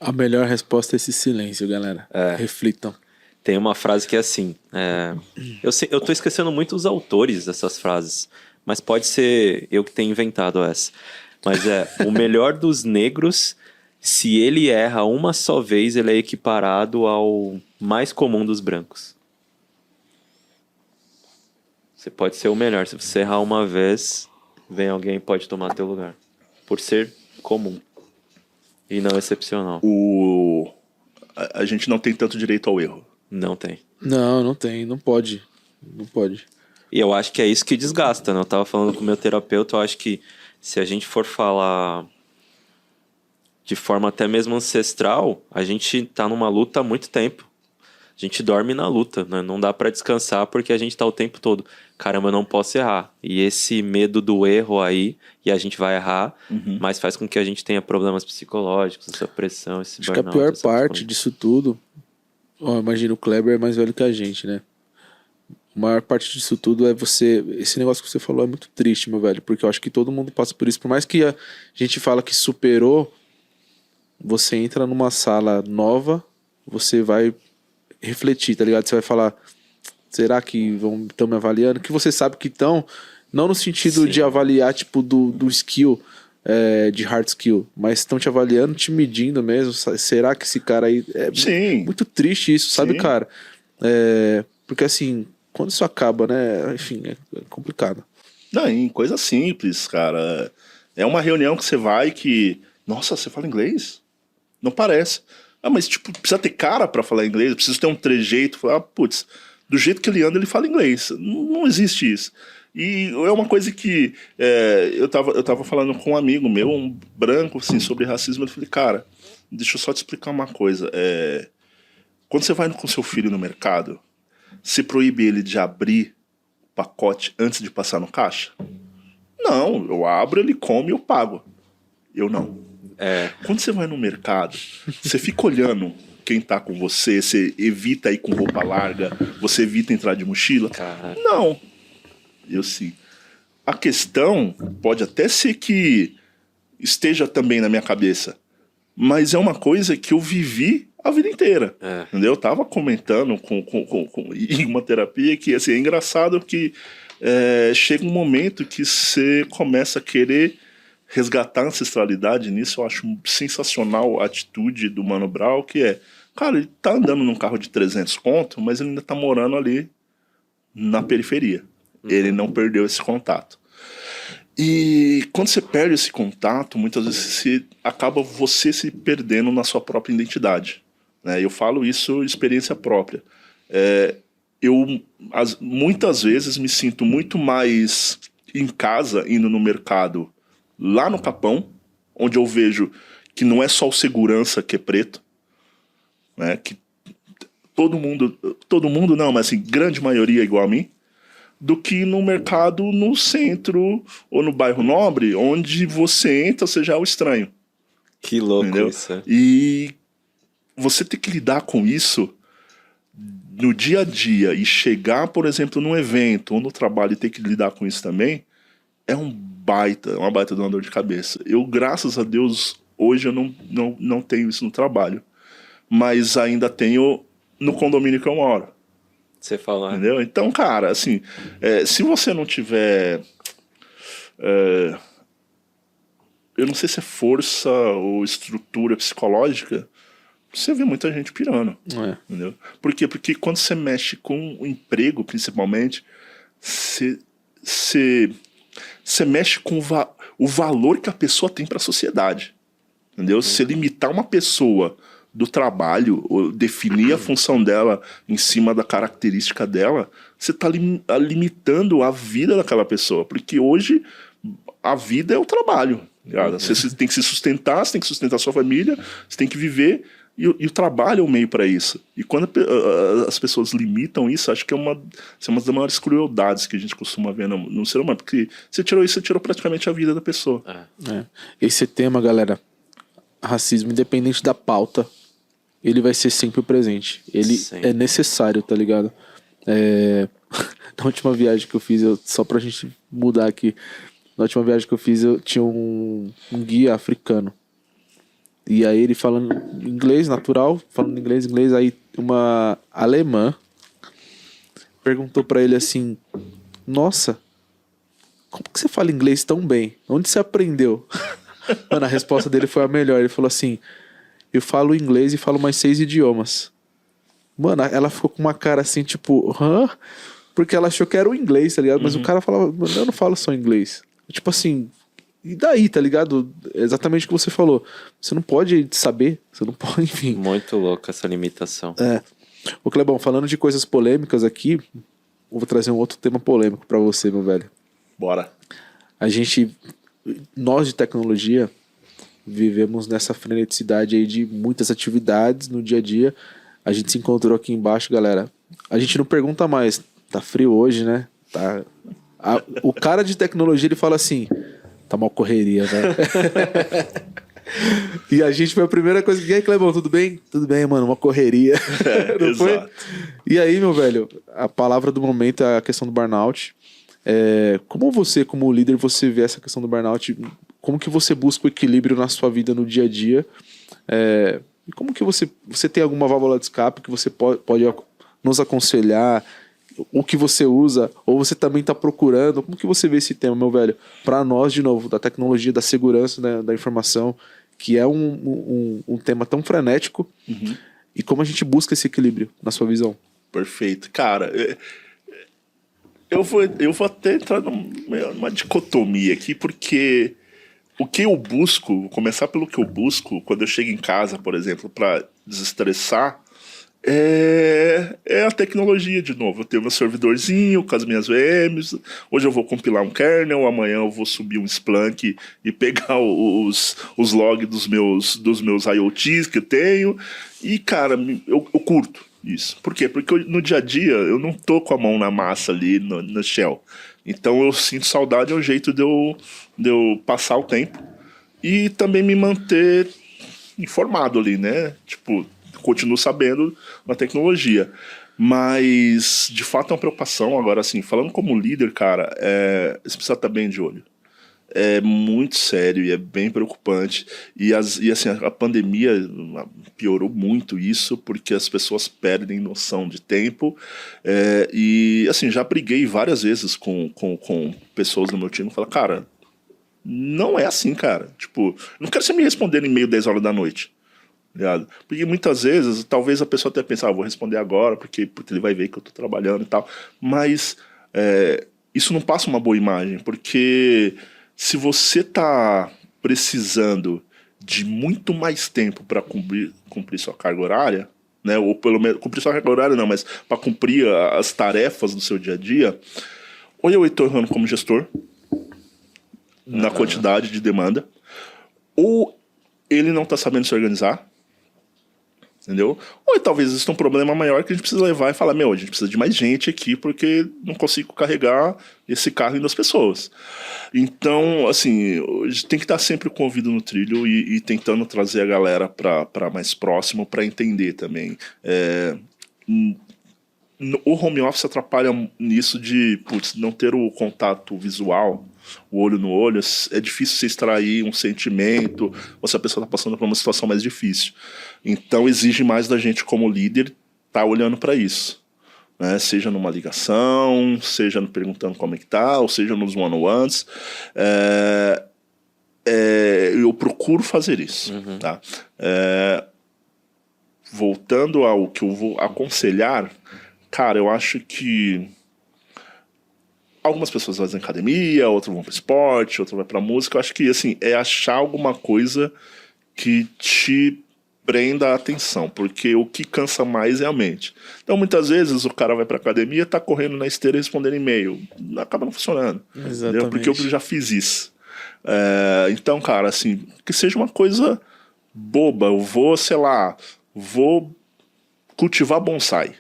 A melhor resposta é esse silêncio, galera. Reflitam. Tem uma frase que é assim. Eu tô esquecendo muito os autores dessas frases. Mas pode ser eu que tenho inventado essa. Mas o melhor dos negros, se ele erra uma só vez, ele é equiparado ao mais comum dos brancos. Você pode ser o melhor. Se você errar uma vez, vem alguém e pode tomar teu lugar. Por ser comum. E não excepcional. A gente não tem tanto direito ao erro. Não tem. Não tem. Não pode. Não pode. E eu acho que é isso que desgasta, né? Eu tava falando com o meu terapeuta, eu acho que se a gente for falar de forma até mesmo ancestral, a gente tá numa luta há muito tempo. A gente dorme na luta, né? Não dá pra descansar porque a gente tá o tempo todo. Caramba, eu não posso errar. E esse medo do erro aí, e a gente vai errar, mas faz com que a gente tenha problemas psicológicos, essa pressão, esse burnout. Acho que a pior parte disso tudo... imagina, o Kleber é mais velho que a gente, né? A maior parte disso tudo é você... Esse negócio que você falou é muito triste, meu velho. Porque eu acho que todo mundo passa por isso. Por mais que a gente fala que superou, você entra numa sala nova, você vai refletir, tá ligado? Você vai falar, será que estão me avaliando? Que você sabe que estão, não no sentido de avaliar, tipo, do skill, de hard skill, mas estão te avaliando, te medindo mesmo. Será que esse cara aí... muito triste isso, sabe, cara? Porque assim, quando isso acaba, né? Enfim, é complicado. Não, em coisa simples, cara. É uma reunião que você vai que... Nossa, você fala inglês? Não parece. Mas tipo, precisa ter cara pra falar inglês, precisa ter um trejeito. Putz, do jeito que ele anda, ele fala inglês. Não existe isso. E é uma coisa que eu tava falando com um amigo meu, um branco, assim, sobre racismo. Eu falei, cara, deixa eu só te explicar uma coisa. Quando você vai com seu filho no mercado, você proíbe ele de abrir o pacote antes de passar no caixa? Não, eu abro, ele come e eu pago. Eu não. É. Quando você vai no mercado, você fica olhando quem tá com você, você evita ir com roupa larga, você evita entrar de mochila. Cara. Não. Eu sim. A questão pode até ser que esteja também na minha cabeça, mas é uma coisa que eu vivi a vida inteira. Entendeu? Eu tava comentando em uma terapia que assim, é engraçado que chega um momento que você começa a querer resgatar a ancestralidade nisso. Eu acho sensacional a atitude do Mano Brown, que cara, ele tá andando num carro de 300 conto, mas ele ainda tá morando ali na periferia. Ele não perdeu esse contato. E quando você perde esse contato, muitas vezes acaba você se perdendo na sua própria identidade. Né? Eu falo isso experiência própria. Eu muitas vezes me sinto muito mais em casa indo no mercado lá no Capão, onde eu vejo que não é só o segurança que é preto, né? Que todo mundo não, mas assim, grande maioria é igual a mim, do que no mercado no centro ou no bairro nobre, onde você entra, você já é o estranho. Que louco, entendeu? isso. E você ter que lidar com isso no dia a dia e chegar, por exemplo, num evento ou no trabalho e ter que lidar com isso também, é uma baita de uma dor de cabeça. Eu, graças a Deus, hoje eu não tenho isso no trabalho, mas ainda tenho no condomínio que eu moro. Você fala. Entendeu? Então, cara, assim, se você não tiver... eu não sei se é força ou estrutura psicológica, você vê muita gente pirando. Entendeu? Por quê? Porque quando você mexe com o emprego, principalmente, você mexe com o valor que a pessoa tem para a sociedade. Entendeu? Se limitar uma pessoa do trabalho, ou definir a função dela em cima da característica dela, você está limitando a vida daquela pessoa. Porque hoje a vida é o trabalho. Você tem que se sustentar, você tem que sustentar a sua família, você tem que viver, e o trabalho é o meio para isso. E quando as pessoas limitam isso, acho que é uma das maiores crueldades que a gente costuma ver no ser humano. Porque você tirou praticamente a vida da pessoa. Esse tema, galera, racismo, independente da pauta, ele vai ser sempre presente. Ele é necessário, tá ligado? Na última viagem que eu fiz, só pra gente mudar aqui, na última viagem que eu fiz, eu tinha um guia africano. E aí ele falando inglês natural, falando inglês, aí uma alemã perguntou pra ele assim: nossa, como que você fala inglês tão bem? Onde você aprendeu? Mano, a resposta dele foi a melhor. Ele falou assim: eu falo inglês e falo mais 6 idiomas. Mano, ela ficou com uma cara assim, tipo, hã? Porque ela achou que era o inglês, tá ligado? Mas o cara falava: mano, eu não falo só inglês. Tipo assim, e daí, tá ligado? Exatamente o que você falou. Você não pode saber, você não pode, enfim. Muito louco essa limitação. Ô Clebão, falando de coisas polêmicas aqui, eu vou trazer um outro tema polêmico pra você, meu velho. Bora. Nós de tecnologia vivemos nessa freneticidade aí de muitas atividades no dia a dia. A gente se encontrou aqui embaixo, galera. A gente não pergunta mais, tá frio hoje, né? O cara de tecnologia, ele fala assim: tá mal correria, velho. E a gente foi a primeira coisa que... E aí, Clebão, tudo bem? Tudo bem, mano, uma correria. Não foi? Exato. E aí, meu velho, a palavra do momento é a questão do burnout. Como você, como líder, você vê essa questão do burnout? Como que você busca o equilíbrio na sua vida no dia a dia? E como que você tem alguma válvula de escape que você pode nos aconselhar? O que você usa? Ou você também está procurando? Como que você vê esse tema, meu velho? Para nós, de novo, da tecnologia, da segurança, né, da informação, que é um tema tão frenético. E como a gente busca esse equilíbrio, na sua visão? Perfeito. Cara, eu vou até entrar numa dicotomia aqui, porque o que eu busco, vou começar pelo que eu busco quando eu chego em casa, por exemplo, para desestressar, é a tecnologia de novo. Eu tenho meu servidorzinho com as minhas VMs. Hoje eu vou compilar um kernel, amanhã eu vou subir um Splunk e pegar os logs dos meus IoTs que eu tenho. E, cara, eu curto isso. Por quê? Porque no dia a dia eu não tô com a mão na massa ali no shell. Então eu sinto saudade, é um jeito de eu passar o tempo. e também me manter informado ali, né? Tipo, continuo sabendo na tecnologia. Mas, de fato, é uma preocupação. Agora, assim, falando como líder, cara, você precisa estar bem de olho. É muito sério e é bem preocupante. E assim, a pandemia piorou muito isso, porque as pessoas perdem noção de tempo. E, assim, já briguei várias vezes com pessoas do meu time. Falo, cara, não é assim, cara. Tipo, não quero você me responder em meio 10 horas da noite. Ligado? Porque muitas vezes, talvez a pessoa até pense, vou responder agora, porque ele vai ver que eu tô trabalhando e tal. Mas isso não passa uma boa imagem, porque se você tá precisando de muito mais tempo para cumprir sua carga horária, né? Ou pelo menos, cumprir sua carga horária não, mas para cumprir as tarefas do seu dia a dia, ou eu estou errando como gestor, na quantidade de demanda, ou ele não tá sabendo se organizar, entendeu? Ou talvez exista um problema maior que a gente precisa levar e falar, a gente precisa de mais gente aqui porque não consigo carregar esse carro em 2 pessoas. Então, assim, a gente tem que estar sempre com o ouvido no trilho e tentando trazer a galera para mais próximo para entender também. O home office atrapalha nisso de não ter o contato visual, o olho no olho. É difícil você extrair um sentimento, ou se a pessoa está passando por uma situação mais difícil. Então exige mais da gente como líder estar olhando para isso, né? Seja numa ligação, seja perguntando como é que tá, ou seja nos one-on-ones. Eu procuro fazer isso. Tá? Voltando ao que eu vou aconselhar, cara, eu acho que algumas pessoas fazem academia, outras vão para esporte, outras vão para música. Eu acho que, assim, é achar alguma coisa que te prenda a atenção, porque o que cansa mais é a mente. Então, muitas vezes, o cara vai para academia, tá correndo na esteira e respondendo e-mail. Acaba não funcionando. Entendeu? Porque eu já fiz isso. Então, cara, assim, que seja uma coisa boba. Eu vou, sei lá, cultivar bonsai.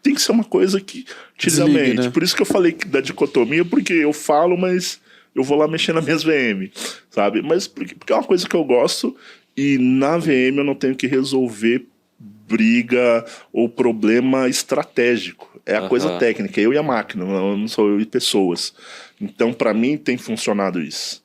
Tem que ser uma coisa que tire a mente. Né? Por isso que eu falei da dicotomia, porque eu falo, mas eu vou lá mexer nas minhas VM, sabe? Mas porque é uma coisa que eu gosto e na VM eu não tenho que resolver briga ou problema estratégico. É a coisa técnica, eu e a máquina, não sou eu e pessoas. Então, para mim, tem funcionado isso.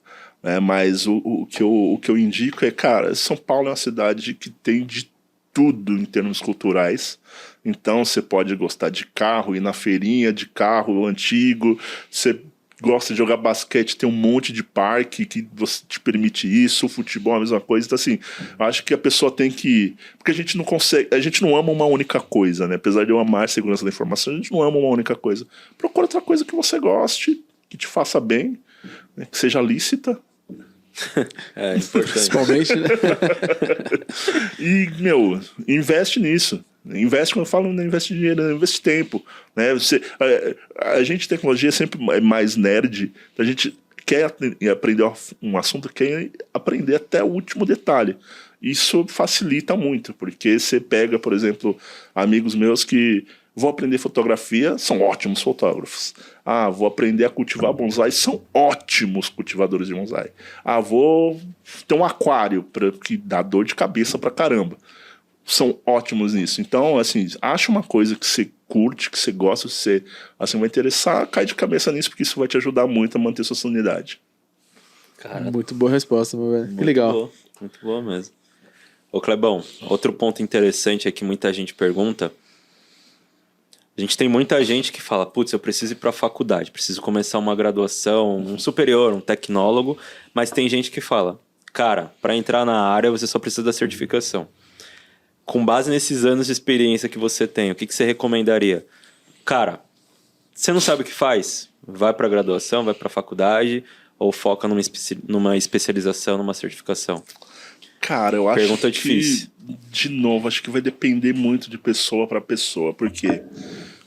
Mas o que eu indico é, cara, São Paulo é uma cidade que tem de tudo em termos culturais. Então você pode gostar de carro, ir na feirinha de carro antigo, você gosta de jogar basquete, tem um monte de parque que te permite isso, o futebol é a mesma coisa. Então, assim, eu acho que a pessoa tem que... Porque a gente não ama uma única coisa, né? Apesar de eu amar a segurança da informação, a gente não ama uma única coisa. Procura outra coisa que você goste, que te faça bem, né? Que seja lícita. É importante. Principalmente, né? E, investe nisso. Investe, quando eu falo, não investe dinheiro, investe tempo, né? A gente, tecnologia, é sempre mais nerd. A gente quer aprender um assunto, quer aprender até o último detalhe. Isso facilita muito, porque você pega, por exemplo, amigos meus que vão aprender fotografia, são ótimos fotógrafos. Vou aprender a cultivar bonsai, são ótimos cultivadores de bonsai. Vou ter um aquário que dá dor de cabeça pra caramba. São ótimos nisso. Então, assim, acha uma coisa que você curte, que você gosta, que você assim, vai interessar, cai de cabeça nisso, porque isso vai te ajudar muito a manter sua sanidade. Cara, muito boa resposta, meu velho. Que legal. Muito boa mesmo. Ô, Clebão, outro ponto interessante é que muita gente pergunta. A gente tem muita gente que fala, putz, eu preciso ir para a faculdade, preciso começar uma graduação, um superior, um tecnólogo, mas tem gente que fala, cara, para entrar na área você só precisa da certificação. Com base nesses anos de experiência que você tem, o que você recomendaria? Cara, você não sabe o que faz? Vai para a graduação, vai para a faculdade ou foca numa especialização, numa certificação? Cara, eu acho Pergunta que, difícil. De novo, acho que vai depender muito de pessoa para pessoa. Por quê?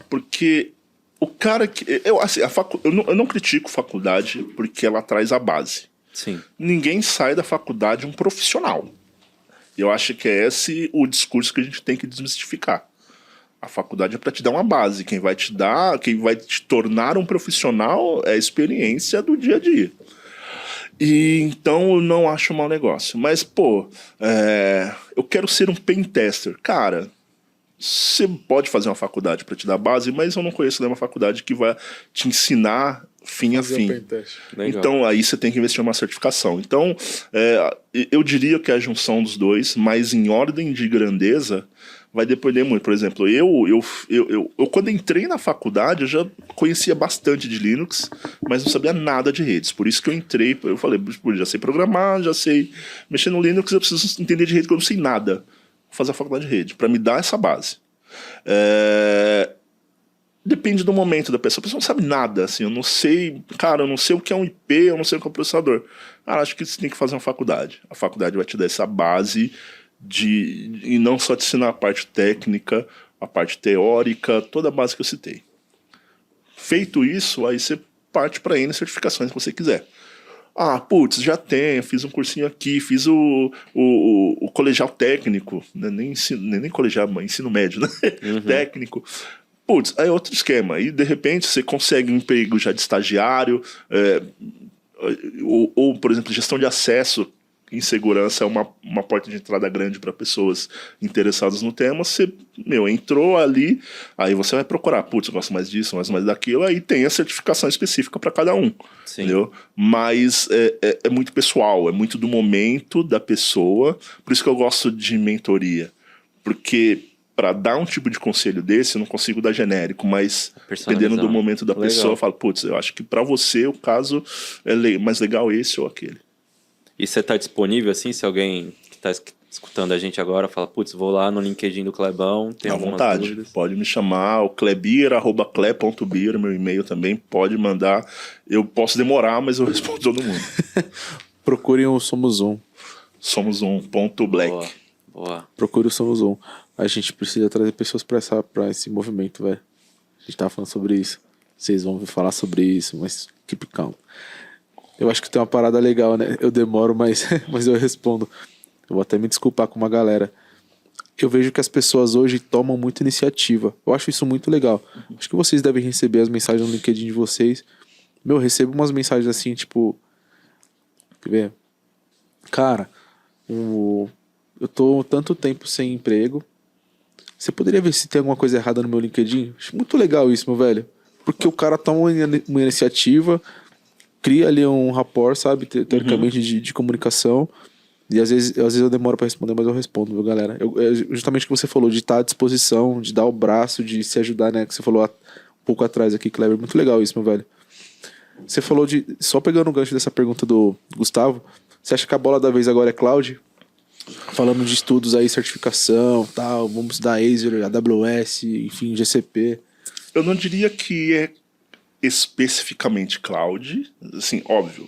Porque o cara que... eu não critico faculdade porque ela traz a base. Sim. Ninguém sai da faculdade um profissional. Eu acho que é esse o discurso que a gente tem que desmistificar. A faculdade é para te dar uma base. Quem vai te tornar um profissional é a experiência do dia a dia. E então eu não acho um mau negócio. Mas, pô, eu quero ser um pen tester. Cara, você pode fazer uma faculdade para te dar base, mas eu não conheço nenhuma faculdade que vai te ensinar fim a fim. Legal. Então aí você tem que investir em uma certificação. Então eu diria que é a junção dos dois, mas em ordem de grandeza vai depender muito. Por exemplo, eu quando entrei na faculdade eu já conhecia bastante de Linux, mas não sabia nada de redes. Por isso que eu entrei, eu falei, já sei programar, já sei mexer no Linux, eu preciso entender de rede, que eu não sei nada. Vou fazer a faculdade de rede, para me dar essa base. Depende do momento da pessoa. A pessoa não sabe nada, assim, eu não sei o que é um IP, eu não sei o que é um processador. Cara, acho que você tem que fazer uma faculdade. A faculdade vai te dar essa base e não só te ensinar a parte técnica, a parte teórica, toda a base que eu citei. Feito isso, aí você parte para N certificações que você quiser. Putz, já tenho, fiz um cursinho aqui, fiz o colegial técnico, né? nem colegial, mas ensino médio, né? Técnico. Putz, aí é outro esquema. E de repente você consegue um emprego já de estagiário, ou, por exemplo, gestão de acesso em segurança é uma porta de entrada grande para pessoas interessadas no tema. Você, entrou ali, aí você vai procurar, putz, eu gosto mais disso, mais daquilo, aí tem a certificação específica para cada um. Sim. Entendeu? Mas é muito pessoal, é muito do momento da pessoa, por isso que eu gosto de mentoria, porque para dar um tipo de conselho desse, eu não consigo dar genérico, mas dependendo do momento da pessoa, eu falo, putz, eu acho que para você o caso é mais legal esse ou aquele. E você tá disponível, assim, se alguém que tá escutando a gente agora fala, putz, vou lá no LinkedIn do Clebão, tem algumas vontade, dúvidas? Pode me chamar, o klebir@cle.bir, meu e-mail também, pode mandar. Eu posso demorar, mas eu respondo todo mundo. Procurem o Somos Um. Somos .black. Boa. Procure o Somos Um. A gente precisa trazer pessoas pra esse movimento, velho. A gente tava falando sobre isso. Vocês vão falar sobre isso, mas keep calm. Eu acho que tem uma parada legal, né? Eu demoro, mas eu respondo. Eu vou até me desculpar com uma galera. Eu vejo que as pessoas hoje tomam muita iniciativa. Eu acho isso muito legal. Acho que vocês devem receber as mensagens no LinkedIn de vocês. Eu recebo umas mensagens assim, tipo... Quer ver? Cara, eu tô tanto tempo sem emprego. Você poderia ver se tem alguma coisa errada no meu LinkedIn? Acho muito legal isso, meu velho. Porque o cara toma uma iniciativa... cria ali um rapport, sabe, teoricamente de comunicação, e às vezes eu demoro pra responder, mas eu respondo, viu, galera? Justamente o que você falou, de estar à disposição, de dar o braço, de se ajudar, né, que você falou um pouco atrás aqui, Kleber, muito legal isso, meu velho. Você falou só pegando o gancho dessa pergunta do Gustavo, você acha que a bola da vez agora é cloud? Falando de estudos aí, certificação, tal, vamos estudar Azure, AWS, enfim, GCP. Eu não diria que é especificamente cloud, assim, óbvio.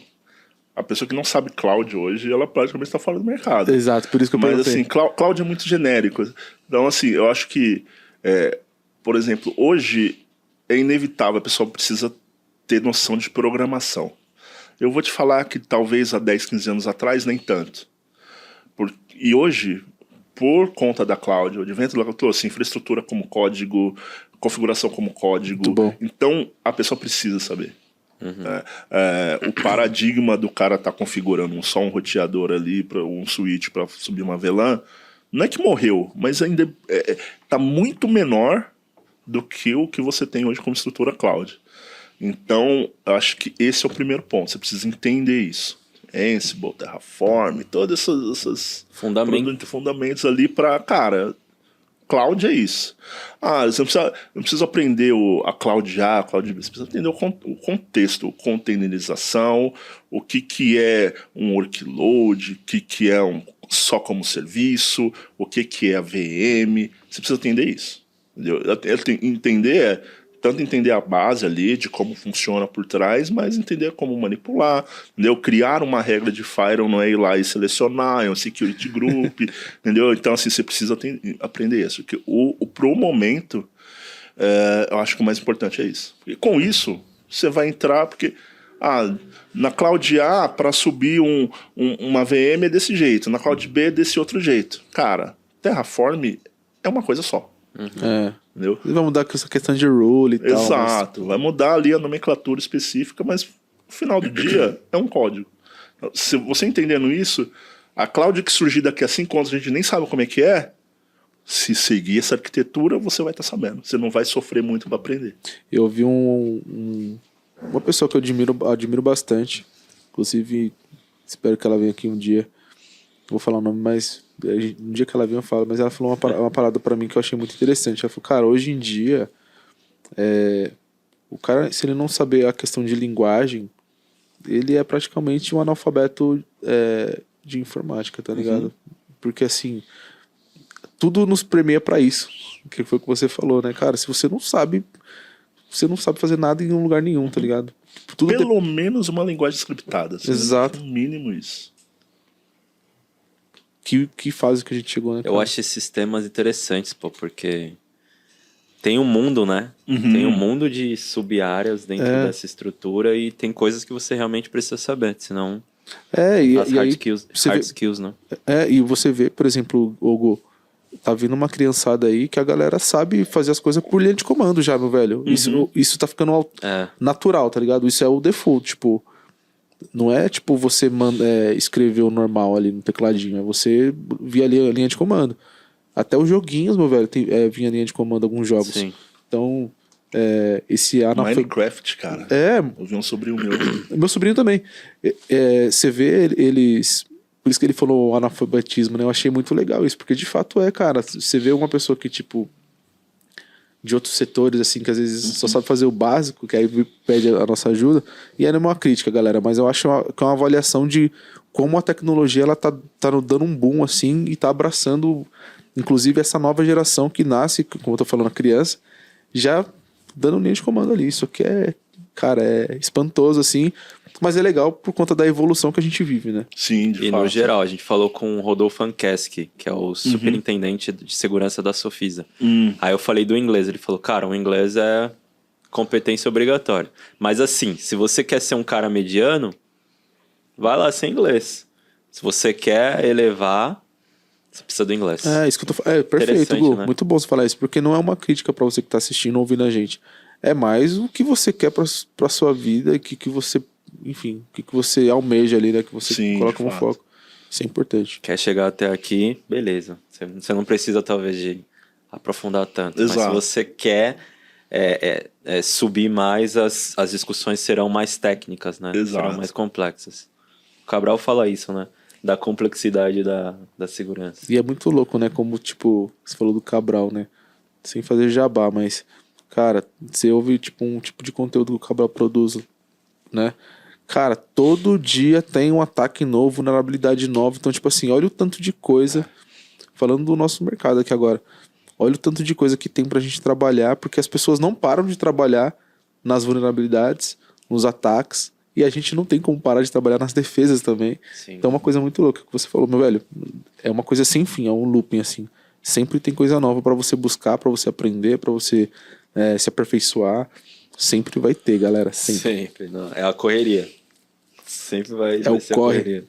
A pessoa que não sabe cloud hoje, ela praticamente está fora do mercado. Exato, por isso que eu perguntei. Mas assim, cloud é muito genérico. Então, assim, eu acho que, por exemplo, hoje é inevitável, a pessoa precisa ter noção de programação. Eu vou te falar que talvez há 10, 15 anos atrás, nem tanto. E hoje, por conta da cloud, o advento da cloud, assim, infraestrutura como código, configuração como código. Então, a pessoa precisa saber. O paradigma do cara estar configurando só um roteador ali, um switch para subir uma VLAN, não é que morreu, mas ainda está muito menor do que o que você tem hoje como estrutura cloud. Então, eu acho que esse é o primeiro ponto. Você precisa entender isso. Ansible, Terraform, todos esses fundamentos ali para, cara... Cloud é isso. Você não precisa aprender a Cloud A, a Cloud B. Você precisa entender o contexto, containerização, o que é um workload, o que é só como serviço, o que é a VM. Você precisa entender isso. Entendeu? Tanto entender a base ali de como funciona por trás, mas entender como manipular, entendeu? Criar uma regra de firewall não é ir lá e selecionar, é um security group, entendeu? Então, assim, você precisa aprender isso. Porque pro momento, eu acho que o mais importante é isso. E com isso, você vai entrar, porque na Cloud A, para subir uma VM é desse jeito, na Cloud B é desse outro jeito. Cara, Terraform é uma coisa só. Entendeu? Vai mudar com essa questão de rule e tal. Exato, vai mudar ali a nomenclatura específica, mas no final do dia é um código. Se você entendendo isso, a cloud que surgir daqui a 5 anos, a gente nem sabe como é que é. Se seguir essa arquitetura, você vai estar sabendo. Você não vai sofrer muito para aprender. Eu vi uma pessoa que eu admiro bastante. Inclusive, espero que ela venha aqui um dia. Vou falar o nome, mas um dia que ela venha eu falo. Mas ela falou uma parada pra mim que eu achei muito interessante. Ela falou, cara, hoje em dia, o cara, se ele não saber a questão de linguagem, ele é praticamente um analfabeto de informática, tá ligado? Porque assim, tudo nos premia pra isso. Que foi o que você falou, né, cara? Se você não sabe fazer nada em um lugar nenhum, tá ligado? Tudo Pelo menos uma linguagem scriptada. Assim, Exato. No mínimo isso. Que fase que a gente chegou, né, cara? Eu acho esses temas interessantes, pô, porque tem um mundo, né? Uhum. Tem um mundo de sub-áreas dentro dessa estrutura e tem coisas que você realmente precisa saber, senão as hard skills, né? E você vê, por exemplo, Hugo, tá vindo uma criançada aí que a galera sabe fazer as coisas por linha de comando já, meu velho. Isso tá ficando natural, tá ligado? Isso é o default, tipo... Não é tipo você escrever o normal ali no tecladinho, é você via ali a linha de comando. Até os joguinhos, meu velho, vinha linha de comando alguns jogos. Sim. Então, esse Minecraft, cara. Eu vi um sobrinho meu. Meu sobrinho também. Você vê eles... Por isso que ele falou analfabetismo, né? Eu achei muito legal isso, porque de fato cara. Você vê uma pessoa que, tipo... de outros setores, assim, que às vezes só sabe fazer o básico, que aí pede a nossa ajuda, e aí não é uma crítica, galera, mas eu acho que é uma avaliação de como a tecnologia, ela tá dando um boom, assim, e tá abraçando, inclusive, essa nova geração que nasce, como eu tô falando, a criança, já dando linha de comando ali. Isso aqui cara, é espantoso, assim, mas é legal por conta da evolução que a gente vive, né? Sim, de fato. E no geral, a gente falou com o Rodolfo Ankeski, que é o superintendente de segurança da Sofisa. Aí eu falei do inglês, ele falou, cara, o inglês é competência obrigatória. Mas assim, se você quer ser um cara mediano, vai lá sem inglês. Se você quer elevar, você precisa do inglês. Isso que eu tô falando. Perfeito, Gu. Né? Muito bom você falar isso, porque não é uma crítica pra você que tá assistindo ou ouvindo a gente. É mais o que você quer pra sua vida e que você... Enfim, o que você almeja ali, né? Que você coloca como foco. Isso é importante. Quer chegar até aqui, beleza. Você não precisa, talvez, de aprofundar tanto. Exato. Mas se você quer subir mais, as discussões serão mais técnicas, né? Exato. Serão mais complexas. O Cabral fala isso, né? Da complexidade da segurança. E é muito louco, né? Como, tipo, você falou do Cabral, né? Sem fazer jabá, mas... Cara, você ouve, tipo, um tipo de conteúdo que o Cabral produz, né? Cara, todo dia tem um ataque novo, vulnerabilidade nova. Então, tipo assim, olha o tanto de coisa. Falando do nosso mercado aqui agora. Olha o tanto de coisa que tem pra gente trabalhar, porque as pessoas não param de trabalhar nas vulnerabilidades, nos ataques, e a gente não tem como parar de trabalhar nas defesas também. Sim. Então é uma coisa muito louca que você falou, meu velho. É uma coisa sem fim, é um looping assim. Sempre tem coisa nova pra você buscar, pra você aprender, pra você se aperfeiçoar. Sempre vai ter, galera. Sempre. Não, é a correria. Sempre vai ser a correria.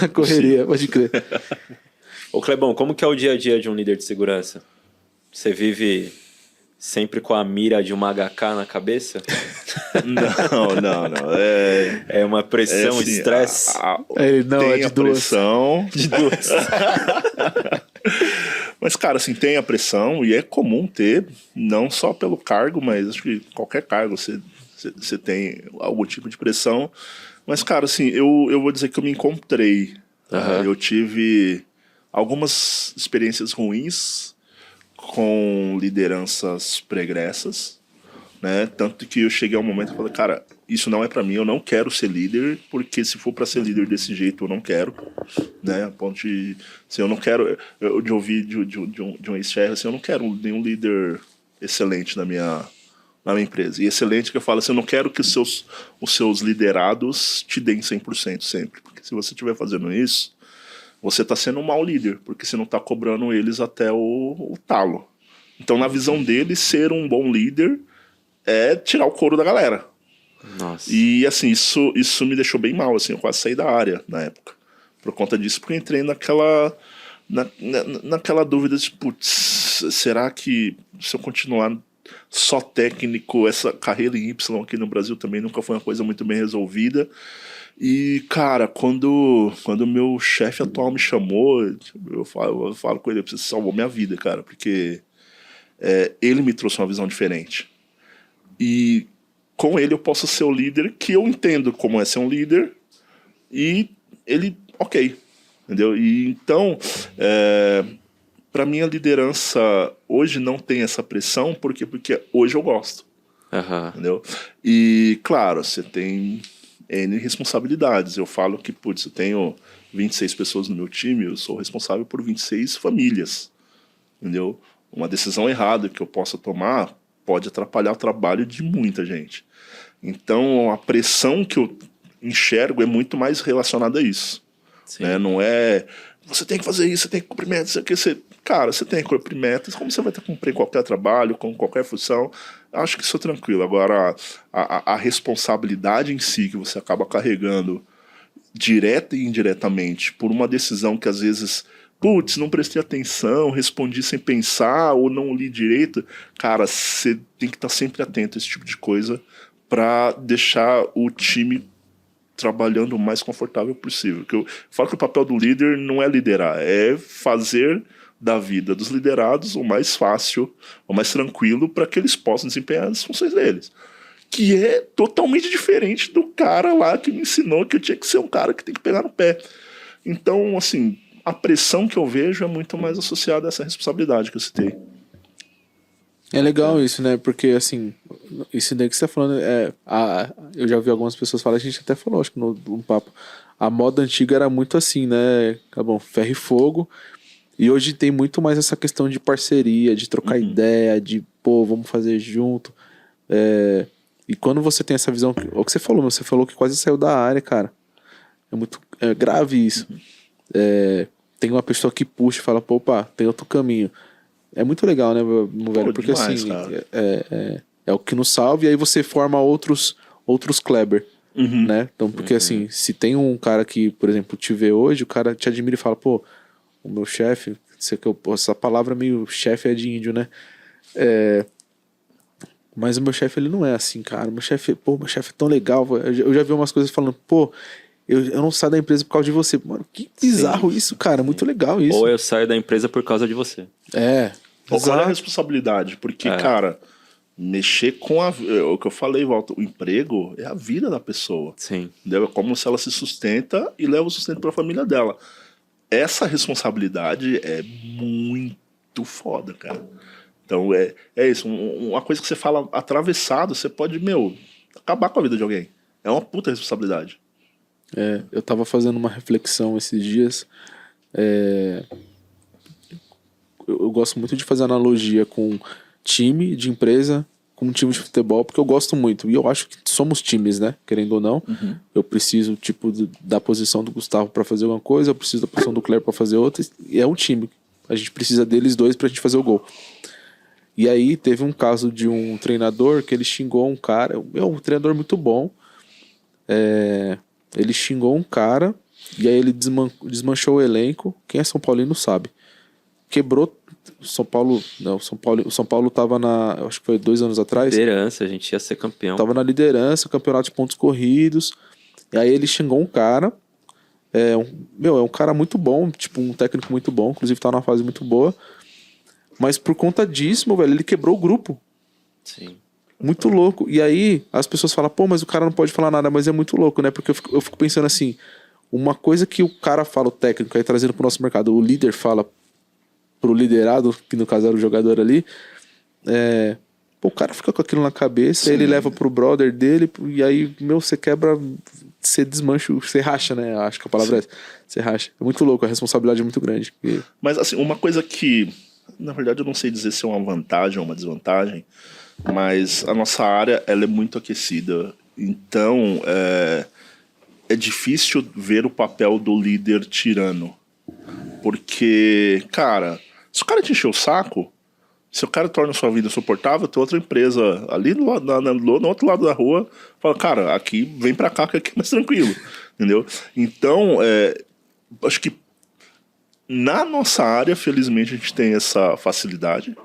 A correria, pode crer. Ô Clebão, como que é o dia a dia de um líder de segurança? Você vive sempre com a mira de uma HK na cabeça? Não. É uma pressão, assim, É estresse? de duas. Pressão. De duas. Mas, cara, assim, tem a pressão e é comum ter, não só pelo cargo, mas acho que qualquer cargo você tem algum tipo de pressão. Mas, cara, assim, eu vou dizer que eu me encontrei. Eu tive algumas experiências ruins com lideranças pregressas, né? Tanto que eu cheguei a um momento e falei, cara, isso não é pra mim, eu não quero ser líder, porque se for pra ser líder desse jeito, eu não quero, né? A ponto de... Assim, eu não quero... Eu ouvi de um ex-chefe, assim, eu não quero nenhum líder excelente na minha empresa. E excelente que eu falo assim, eu não quero que os seus liderados te deem 100% sempre. Porque se você estiver fazendo isso, você está sendo um mau líder, porque você não está cobrando eles até o talo. Então, na visão deles, ser um bom líder é tirar o couro da galera. Nossa. E, assim, isso me deixou bem mal, assim, eu quase saí da área na época. Por conta disso, porque eu entrei naquela dúvida de, putz, será que se eu continuar só técnico, essa carreira em Y aqui no Brasil também nunca foi uma coisa muito bem resolvida. E, cara, quando meu chefe atual me chamou, eu falo com ele, você salvou minha vida, cara, porque ele me trouxe uma visão diferente. E com ele eu posso ser o líder que eu entendo como é ser um líder, e ele, ok, entendeu? E então, para mim a liderança hoje não tem essa pressão, porque hoje eu gosto, entendeu? E, claro, você tem N responsabilidades. Eu falo que, putz, eu tenho 26 pessoas no meu time, eu sou responsável por 26 famílias, entendeu? Uma decisão errada que eu possa tomar pode atrapalhar o trabalho de muita gente. Então, a pressão que eu enxergo é muito mais relacionada a isso. Né? Não é, você tem que fazer isso, você tem que cumprir metas. Cara, você tem que cumprir metas, como você vai ter que cumprir qualquer trabalho, com qualquer função. Acho que isso é tranquilo. Agora, a responsabilidade em si que você acaba carregando direta e indiretamente por uma decisão que às vezes, putz, não prestei atenção, respondi sem pensar ou não li direito, cara, você tem que estar sempre atento a esse tipo de coisa para deixar o time trabalhando o mais confortável possível. Porque eu falo que o papel do líder não é liderar, é fazer da vida dos liderados o mais fácil, o mais tranquilo, para que eles possam desempenhar as funções deles. Que é totalmente diferente do cara lá que me ensinou que eu tinha que ser um cara que tem que pegar no pé. Então, assim, a pressão que eu vejo é muito mais associada a essa responsabilidade que eu citei. É legal isso, né? Porque, assim, isso daí que você tá falando, eu já ouvi algumas pessoas falar, a gente até falou, acho que no papo, a moda antiga era muito assim, né? Tá bom, ferro e fogo. E hoje tem muito mais essa questão de parceria, de trocar ideia, de, pô, vamos fazer junto. E quando você tem essa visão, o que você falou que quase saiu da área, cara. É muito grave isso. Tem uma pessoa que puxa e fala, pô, opa, tem outro caminho. É muito legal, né, meu velho? Porque demais, assim, é o que nos salva, e aí você forma outros Kleber, né? Então, porque assim, se tem um cara que, por exemplo, te vê hoje, o cara te admira e fala, pô, o meu chefe, essa palavra meio chefe é de índio, né? Mas o meu chefe, ele não é assim, cara. Meu chefe é tão legal. Eu já vi umas coisas falando, pô, eu não saio da empresa por causa de você. Mano, que bizarro isso, cara. Muito legal isso. Ou eu saio da empresa por causa de você. Qual é a responsabilidade? Porque, cara, mexer com o que eu falei, Walter, o emprego é a vida da pessoa. Sim. Entendeu? É como se ela se sustenta e leva o sustento para a família dela. Essa responsabilidade é muito foda, cara. Então é isso. Uma coisa que você fala atravessado, você pode, acabar com a vida de alguém. É uma puta responsabilidade. Eu tava fazendo uma reflexão esses dias. Eu gosto muito de fazer analogia com time de empresa, com um time de futebol, porque eu gosto muito. E eu acho que somos times, né? Querendo ou não. Eu preciso, da posição do Gustavo pra fazer uma coisa, eu preciso da posição do Cléber pra fazer outra. E é um time. A gente precisa deles dois pra gente fazer o gol. E aí teve um caso de um treinador que ele xingou um cara. Um treinador muito bom. Ele xingou um cara e aí ele desmanchou o elenco. Quem é São Paulino sabe. Quebrou São Paulo. Não, o São Paulo tava acho que foi 2 anos atrás. Liderança, a gente ia ser campeão. Tava na liderança, campeonato de pontos corridos. E aí ele xingou um cara. É um cara muito bom, um técnico muito bom, inclusive tá numa fase muito boa. Mas por conta disso, velho, ele quebrou o grupo. Sim. Muito louco. E aí as pessoas falam, pô, mas o cara não pode falar nada, mas é muito louco, né? Porque eu fico pensando assim, uma coisa que o cara fala, o técnico, aí trazendo pro nosso mercado, o líder fala pro liderado, que no caso era o jogador ali, o cara fica com aquilo na cabeça, aí ele leva pro brother dele, e aí, você quebra, você desmancha, você racha, né? Acho que a palavra é essa. Você racha. É muito louco, a responsabilidade é muito grande. Mas, assim, uma coisa que, na verdade, eu não sei dizer se é uma vantagem ou uma desvantagem, mas a nossa área, ela é muito aquecida. Então, é difícil ver o papel do líder tirano. Porque, cara, se o cara te encher o saco, se o cara torna a sua vida insuportável, tem outra empresa ali no outro lado da rua, fala, cara, aqui, vem pra cá que aqui é mais tranquilo, entendeu? Então, acho que na nossa área, felizmente, a gente tem essa facilidade.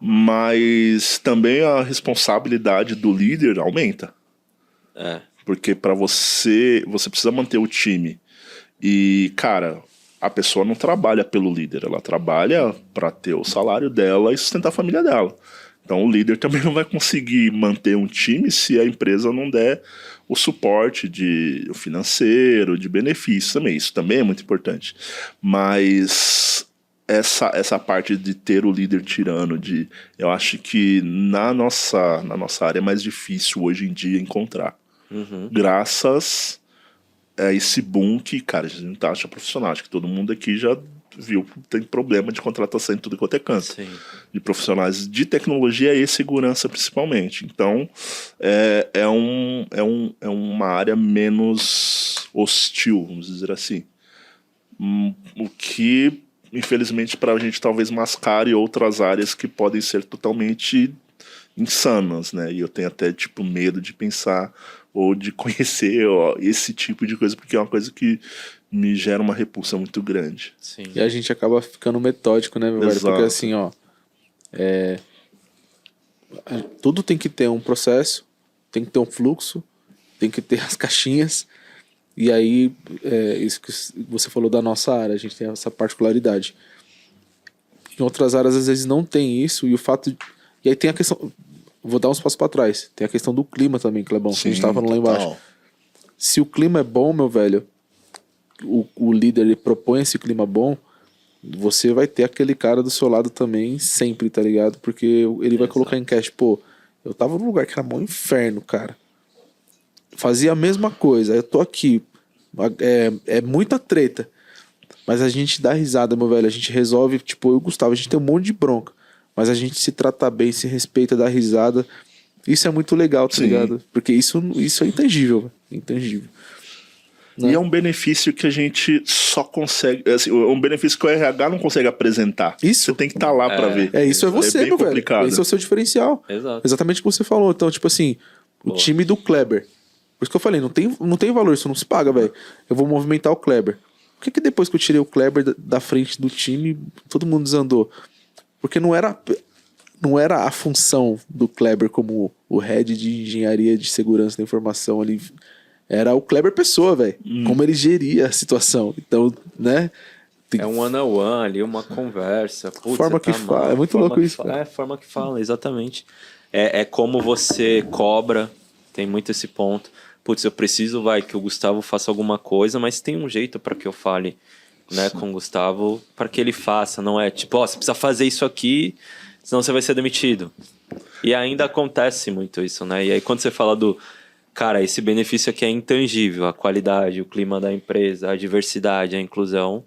mas também a responsabilidade do líder aumenta. Porque para você precisa manter o time. E, cara, a pessoa não trabalha pelo líder, ela trabalha para ter o salário dela e sustentar a família dela. Então o líder também não vai conseguir manter um time se a empresa não der o suporte o financeiro, de benefícios também. Isso também é muito importante. Mas essa parte de ter o líder tirano, eu acho que na nossa área é mais difícil hoje em dia encontrar. Graças a esse boom que, cara, a gente acha profissional. Acho que todo mundo aqui já viu que tem problema de contratação em tudo quanto é canto. Sim. De profissionais de tecnologia e segurança principalmente. Então é uma área menos hostil, vamos dizer assim. O que, infelizmente, para a gente talvez mascare outras áreas que podem ser totalmente insanas, né? E eu tenho até tipo medo de pensar ou de conhecer esse tipo de coisa, porque é uma coisa que me gera uma repulsa muito grande. Sim. E a gente acaba ficando metódico, né, meu velho? Porque assim, ó, tudo tem que ter um processo, tem que ter um fluxo, tem que ter as caixinhas. E aí, isso que você falou da nossa área, a gente tem essa particularidade. Em outras áreas, às vezes, não tem isso, e o fato. E aí tem a questão. Vou dar uns passos para trás. Tem a questão do clima também, Clebão, que a gente tava falando lá embaixo. Se o clima é bom, meu velho, o líder ele propõe esse clima bom, você vai ter aquele cara do seu lado também sempre, tá ligado? Porque ele vai colocar em cash, pô, eu tava num lugar que era um inferno, cara. Fazia a mesma coisa, eu tô aqui. É muita treta. Mas a gente dá risada, meu velho. A gente resolve, tipo, eu e o Gustavo, a gente tem um monte de bronca. Mas a gente se trata bem, se respeita, dá risada. Isso é muito legal, tá ligado? Porque isso é intangível, velho. Intangível. E é um benefício que a gente só consegue... Assim, é um benefício que o RH não consegue apresentar. Isso. Você tem que estar lá pra ver. Isso é você, bem meu complicado. velho. Esse é o seu diferencial. Exato. Exatamente o que você falou. Então, tipo assim, o time do Kleber. Por isso que eu falei, não tem valor, isso não se paga, velho. Eu vou movimentar o Kleber. Por que depois que eu tirei o Kleber da frente do time, todo mundo desandou? Porque não era a função do Kleber como o head de engenharia de segurança da informação ali. Era o Kleber pessoa, velho. Como ele geria a situação. Então, né? É um one-on-one ali, uma conversa. Putz, Forma que fala. É muito louco isso, cara. É, forma que fala, exatamente. É como você cobra, tem muito esse ponto. Putz, eu preciso, que o Gustavo faça alguma coisa, mas tem um jeito para que eu fale, né, com o Gustavo, para que ele faça. Não é tipo, você precisa fazer isso aqui, senão você vai ser demitido. E ainda acontece muito isso, né? E aí quando você fala cara, esse benefício aqui é intangível, a qualidade, o clima da empresa, a diversidade, a inclusão,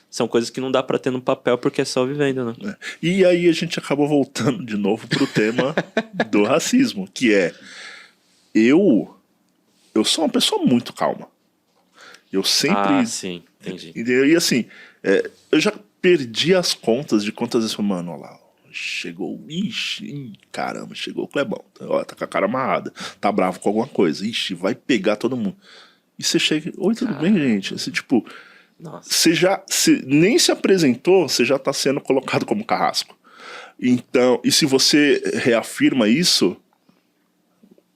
são coisas que não dá pra ter no papel porque é só vivendo, né? E aí a gente acabou voltando de novo pro tema do racismo, que é eu sou uma pessoa muito calma. Eu sempre... sim, entendi. E assim, eu já perdi as contas de quantas vezes, mano, olha lá, chegou, caramba, chegou o Clebão, tá com a cara amarrada, tá bravo com alguma coisa, vai pegar todo mundo. E você chega, oi, tudo bem, gente? Você, tipo, você nem se apresentou, você já tá sendo colocado como carrasco. Então, e se você reafirma isso,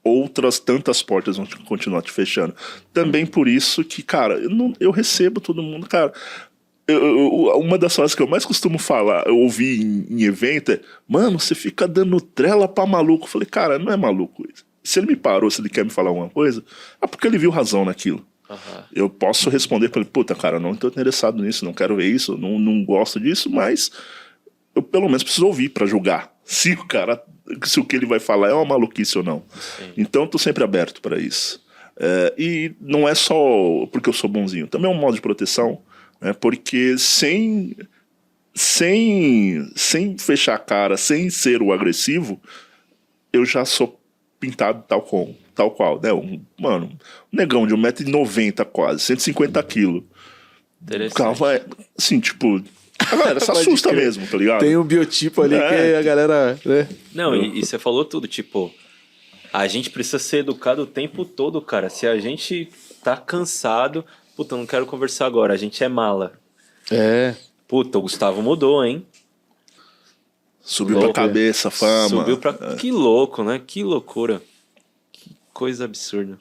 outras tantas portas vão continuar te fechando. Também por isso que, cara, eu recebo todo mundo, cara. Uma das frases que eu mais costumo ouvir em evento é: mano, você fica dando trela pra maluco. Eu falei, cara, não é maluco isso. Se ele me parou, se ele quer me falar alguma coisa, é porque ele viu razão naquilo. Eu posso responder pra ele, puta, cara, não tô interessado nisso, não quero ver isso, não gosto disso, mas eu pelo menos preciso ouvir pra julgar se o que ele vai falar é uma maluquice ou não. Sim. Então eu tô sempre aberto pra isso. E não é só porque eu sou bonzinho, também é um modo de proteção. Porque sem fechar a cara, sem ser o agressivo, eu já sou pintado tal qual, né? Um negão de 1,90 m quase, 150 kg. Interessante. Assim, tipo, a galera se assusta mesmo, tá ligado? Tem um biotipo ali que a galera, né? Não, e você falou tudo, tipo, a gente precisa ser educado o tempo todo, cara. Se a gente tá cansado... Puta, eu não quero conversar agora, a gente é mala. É. Puta, o Gustavo mudou, hein? Subiu Louco. pra cabeça, fama. Subiu pra... Que louco, né? Que loucura. Que coisa absurda.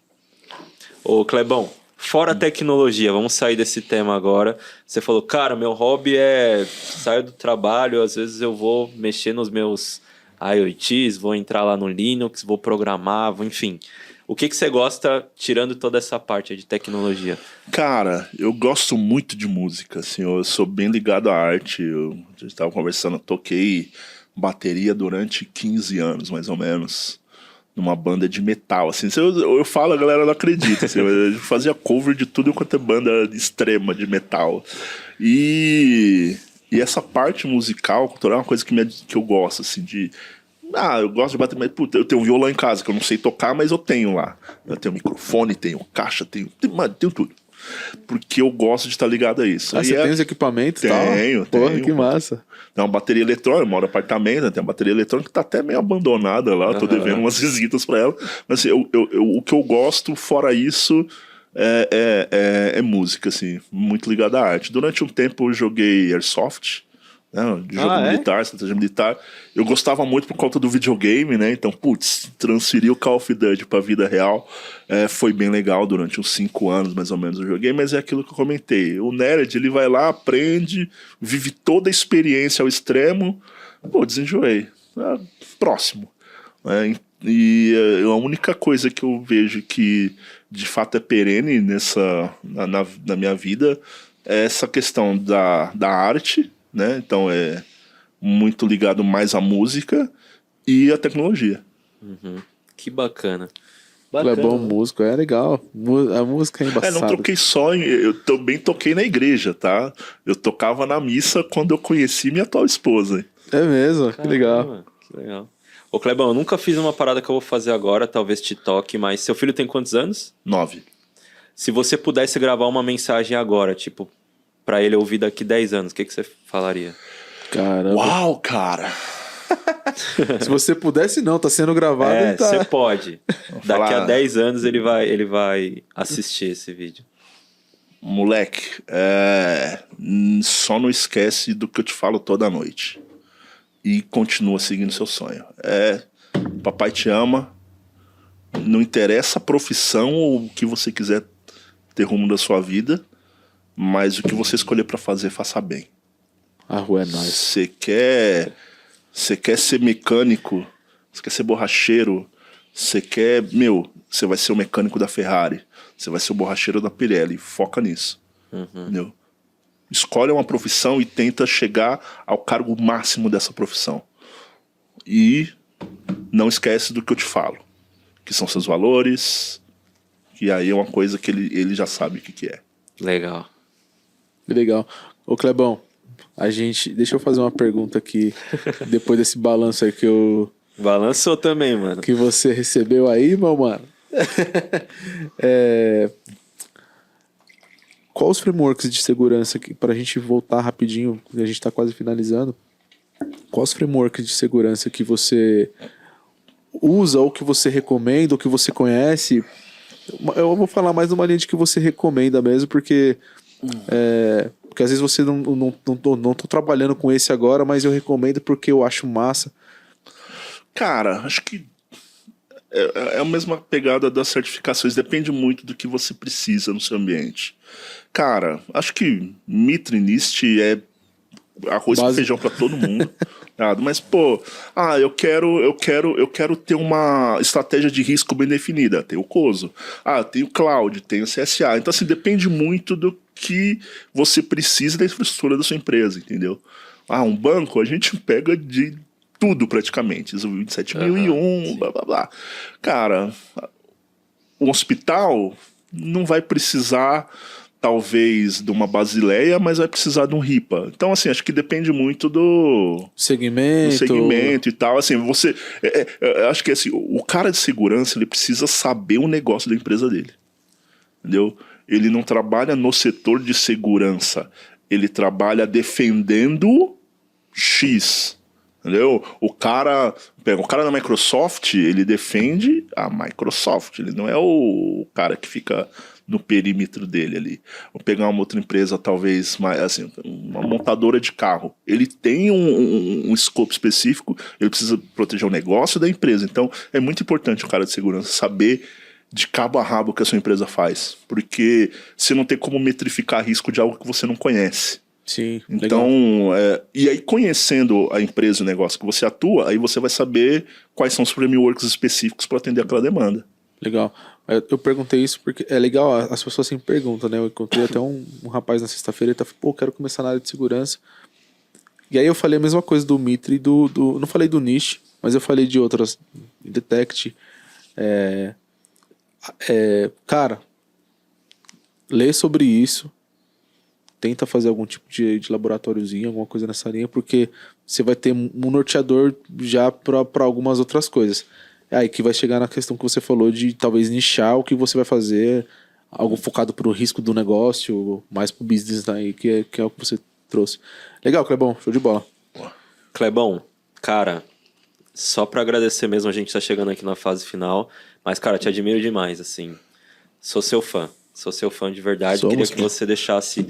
Ô, Clebão, fora a tecnologia, vamos sair desse tema agora. Você falou, cara, meu hobby é... Saio do trabalho, às vezes eu vou mexer nos meus IoTs, vou entrar lá no Linux, vou programar, enfim. O que você gosta, tirando toda essa parte de tecnologia? Cara, eu gosto muito de música, assim, eu sou bem ligado à arte. A gente tava conversando, eu toquei bateria durante 15 anos, mais ou menos, numa banda de metal, assim. Eu falo, a galera não acredita, assim, eu fazia cover de tudo quanto é banda extrema de metal. E essa parte musical, cultural, é uma coisa que eu gosto, assim, de... eu gosto de bater, mas puta, eu tenho um violão em casa que eu não sei tocar, mas eu tenho lá. Eu tenho microfone, tenho caixa, tenho tudo. Porque eu gosto de estar ligado a isso. Você tem os equipamentos e tal? Tenho. Porra, que massa. Tem uma bateria eletrônica, eu moro no apartamento, tem uma bateria eletrônica que tá até meio abandonada lá, tô devendo umas visitas pra ela. Mas assim, o que eu gosto, fora isso, é música, assim, muito ligado à arte. Durante um tempo eu joguei Airsoft, né, de jogo militar, estratégia militar. Eu gostava muito por conta do videogame, né? Então, transferir o Call of Duty pra vida real foi bem legal. Durante uns 5 anos, mais ou menos, eu joguei. Mas é aquilo que eu comentei. O nerd, ele vai lá, aprende, vive toda a experiência ao extremo. Desenjoei. Próximo. E a única coisa que eu vejo que, de fato, é perene na minha vida é essa questão da arte, né? Então é muito ligado mais à música e à tecnologia. Uhum. Que bacana. É bom músico, é legal. A música é embaçada. Não toquei só, eu também toquei na igreja, tá? Eu tocava na missa quando eu conheci minha atual esposa. É mesmo, que legal. Caramba, que legal. Ô, Clebão, eu nunca fiz uma parada que eu vou fazer agora, talvez te toque, mas seu filho tem quantos anos? 9. Se você pudesse gravar uma mensagem agora, tipo, pra ele ouvir daqui 10 anos, o que você falaria? Caramba. Uau, cara! Se você pudesse, não, tá sendo gravado. Você pode. Daqui a falar... 10 anos ele vai assistir esse vídeo. Moleque, só não esquece do que eu te falo toda noite. E continua seguindo seu sonho. Papai te ama. Não interessa a profissão ou o que você quiser ter rumo da sua vida, mas o que você escolher pra fazer, faça bem. A rua é nóis. Você quer ser mecânico, você quer ser borracheiro, você vai ser o mecânico da Ferrari, você vai ser o borracheiro da Pirelli, foca nisso. Entendeu? Escolhe uma profissão e tenta chegar ao cargo máximo dessa profissão. E não esquece do que eu te falo, que são seus valores, que aí é uma coisa que ele já sabe o que é. Legal. Legal. Ô, Clebão, deixa eu fazer uma pergunta aqui, depois desse balanço aí Balançou também, mano. que você recebeu aí, meu mano. Qual os frameworks de segurança que, pra gente voltar rapidinho, a gente tá quase finalizando. Quais os frameworks de segurança que você usa, ou que você recomenda, ou que você conhece? Eu vou falar mais numa linha de que você recomenda mesmo, porque às vezes você não tô trabalhando com esse agora, mas eu recomendo porque eu acho massa. Cara, acho que é a mesma pegada das certificações, depende muito do que você precisa no seu ambiente. Cara, acho que Mitre NIST é arroz com feijão pra todo mundo. Mas, eu quero ter uma estratégia de risco bem definida. Tem o COSO. Tem o Cloud, tem o CSA. Então, assim, depende muito do que você precisa da infraestrutura da sua empresa, entendeu? Um banco, a gente pega de tudo praticamente. ISO 27001, blá, blá, blá. Cara, o hospital não vai precisar... talvez de uma Basileia, mas vai precisar de um RIPA. Então, assim, acho que depende muito do segmento e tal. Assim, acho que assim, o cara de segurança, ele precisa saber o negócio da empresa dele. Entendeu? Ele não trabalha no setor de segurança. Ele trabalha defendendo X. Entendeu? O cara da Microsoft, ele defende a Microsoft. Ele não é o cara que fica no perímetro dele ali. Vou pegar uma outra empresa, talvez, mais, assim, uma montadora de carro. Ele tem um escopo específico, ele precisa proteger o negócio da empresa. Então, é muito importante o cara de segurança saber de cabo a rabo o que a sua empresa faz. Porque você não tem como metrificar risco de algo que você não conhece. Sim, então, e aí conhecendo a empresa, o negócio que você atua, aí você vai saber quais são os frameworks específicos para atender aquela demanda. Legal. Eu perguntei isso porque é legal, as pessoas sempre perguntam, né? Eu encontrei até um rapaz na sexta-feira, ele tá falando, pô, quero começar na área de segurança. E aí eu falei a mesma coisa do Mitre e não falei do Niche, mas eu falei de outras, Detect. Cara, lê sobre isso. Tenta fazer algum tipo de laboratóriozinho, alguma coisa nessa linha, porque você vai ter um norteador já para algumas outras coisas. É aí que vai chegar na questão que você falou de talvez nichar o que você vai fazer, algo focado pro risco do negócio, mais pro business daí, que é o que você trouxe. Legal, Clebão, show de bola. Clebão, cara, só pra agradecer mesmo, a gente tá chegando aqui na fase final, mas, cara, te admiro demais, assim, sou seu fã de verdade, queria que você deixasse...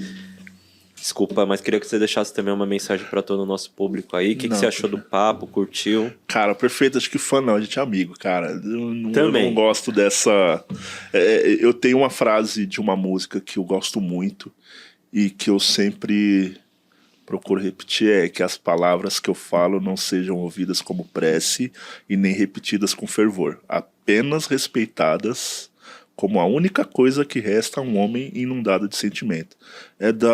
Desculpa, mas queria que você deixasse também uma mensagem para todo o nosso público aí. O que você achou do papo? Curtiu? Cara, perfeito. Acho que fã não, a gente é amigo, cara. Eu não gosto dessa... eu tenho uma frase de uma música que eu gosto muito e que eu sempre procuro repetir, que as palavras que eu falo não sejam ouvidas como prece e nem repetidas com fervor. Apenas respeitadas como a única coisa que resta a um homem inundado de sentimento. É do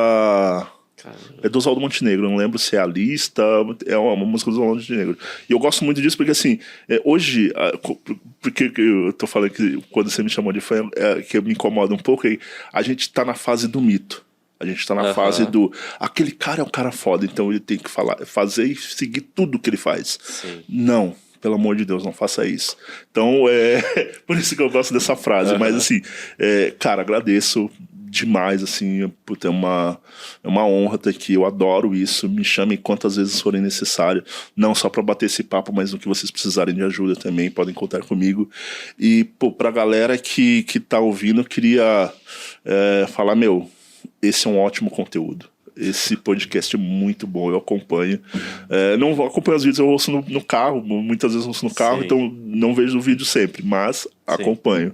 Oswaldo Montenegro, não lembro se é a lista, é uma música do Oswaldo Montenegro. E eu gosto muito disso porque, assim, hoje, porque eu tô falando que quando você me chamou de fã, que me incomoda um pouco, a gente tá na fase do mito. A gente tá na fase do... Aquele cara é um cara foda, então ele tem que fazer e seguir tudo que ele faz. Sim. Não. Pelo amor de Deus, não faça isso. Então, por isso que eu gosto dessa frase. Mas, assim, cara, agradeço demais, assim, puta, é uma honra estar aqui. Eu adoro isso. Me chamem quantas vezes forem necessário. Não só para bater esse papo, mas no que vocês precisarem de ajuda também, podem contar comigo. E, pô, pra galera que tá ouvindo, eu queria falar, esse é um ótimo conteúdo. Esse podcast é muito bom, eu acompanho. Não acompanho os vídeos, eu ouço no carro, muitas vezes eu ouço no carro, então não vejo o vídeo sempre, mas acompanho.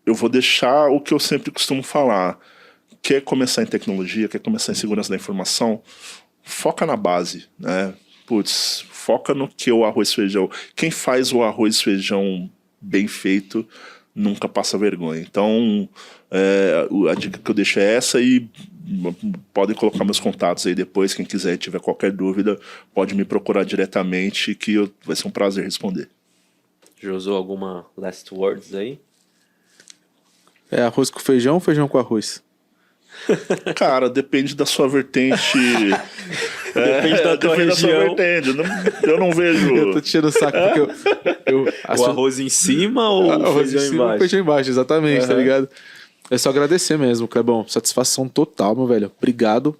Eu vou deixar o que eu sempre costumo falar. Quer começar em tecnologia, quer começar em segurança da informação, foca na base, né? Foca no que é o arroz e feijão. Quem faz o arroz e feijão bem feito nunca passa vergonha. Então, a dica que eu deixo é essa e podem colocar meus contatos aí depois. Quem quiser, tiver qualquer dúvida, pode me procurar diretamente que vai ser um prazer responder. Josou alguma last words aí? Arroz com feijão ou feijão com arroz? Cara, depende da sua vertente. Depende da tua região. Eu não vejo. Eu tô tirando o saco porque o arroz em cima ou o feijão embaixo? Feijão embaixo, exatamente, tá ligado? É só agradecer mesmo, Clebão. Satisfação total, meu velho. Obrigado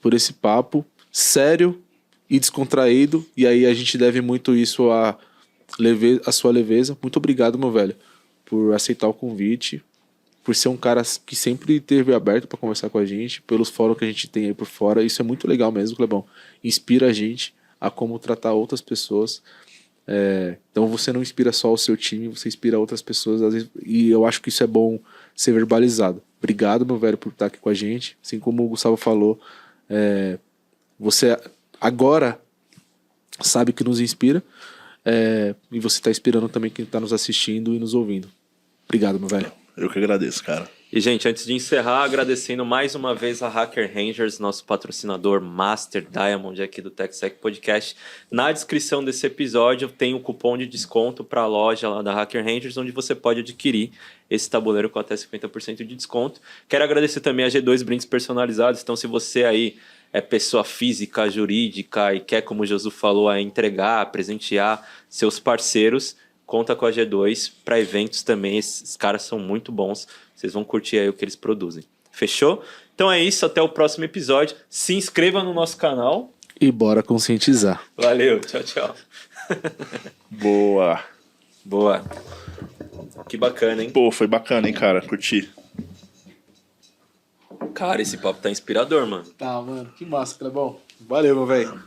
por esse papo sério e descontraído. E aí a gente deve muito isso à sua leveza. Muito obrigado, meu velho, por aceitar o convite, por ser um cara que sempre esteve aberto para conversar com a gente, pelos fóruns que a gente tem aí por fora. Isso é muito legal mesmo, Clebão. Inspira a gente a como tratar outras pessoas. Então você não inspira só o seu time, você inspira outras pessoas, às vezes, e eu acho que isso é bom ser verbalizado. Obrigado, meu velho, por estar aqui com a gente. Assim como o Gustavo falou, você agora sabe que nos inspira, e você está inspirando também quem está nos assistindo e nos ouvindo. Obrigado, meu velho. Eu que agradeço, cara. E, gente, antes de encerrar, agradecendo mais uma vez a Hacker Rangers, nosso patrocinador Master Diamond aqui do TechSec Podcast. Na descrição desse episódio tem um cupom de desconto para a loja lá da Hacker Rangers, onde você pode adquirir esse tabuleiro com até 50% de desconto. Quero agradecer também a G2 Brindes Personalizados. Então, se você aí é pessoa física, jurídica e quer, como o Josu falou, entregar, presentear seus parceiros, conta com a G2 para eventos também. Esses caras são muito bons. Vocês vão curtir aí o que eles produzem. Fechou? Então é isso. Até o próximo episódio. Se inscreva no nosso canal. E bora conscientizar. Valeu. Tchau, tchau. Boa. Boa. Que bacana, hein? Pô, foi bacana, hein, cara? Curti. Cara, esse papo tá inspirador, mano. Tá, mano. Que massa, Clebão. Valeu, meu velho.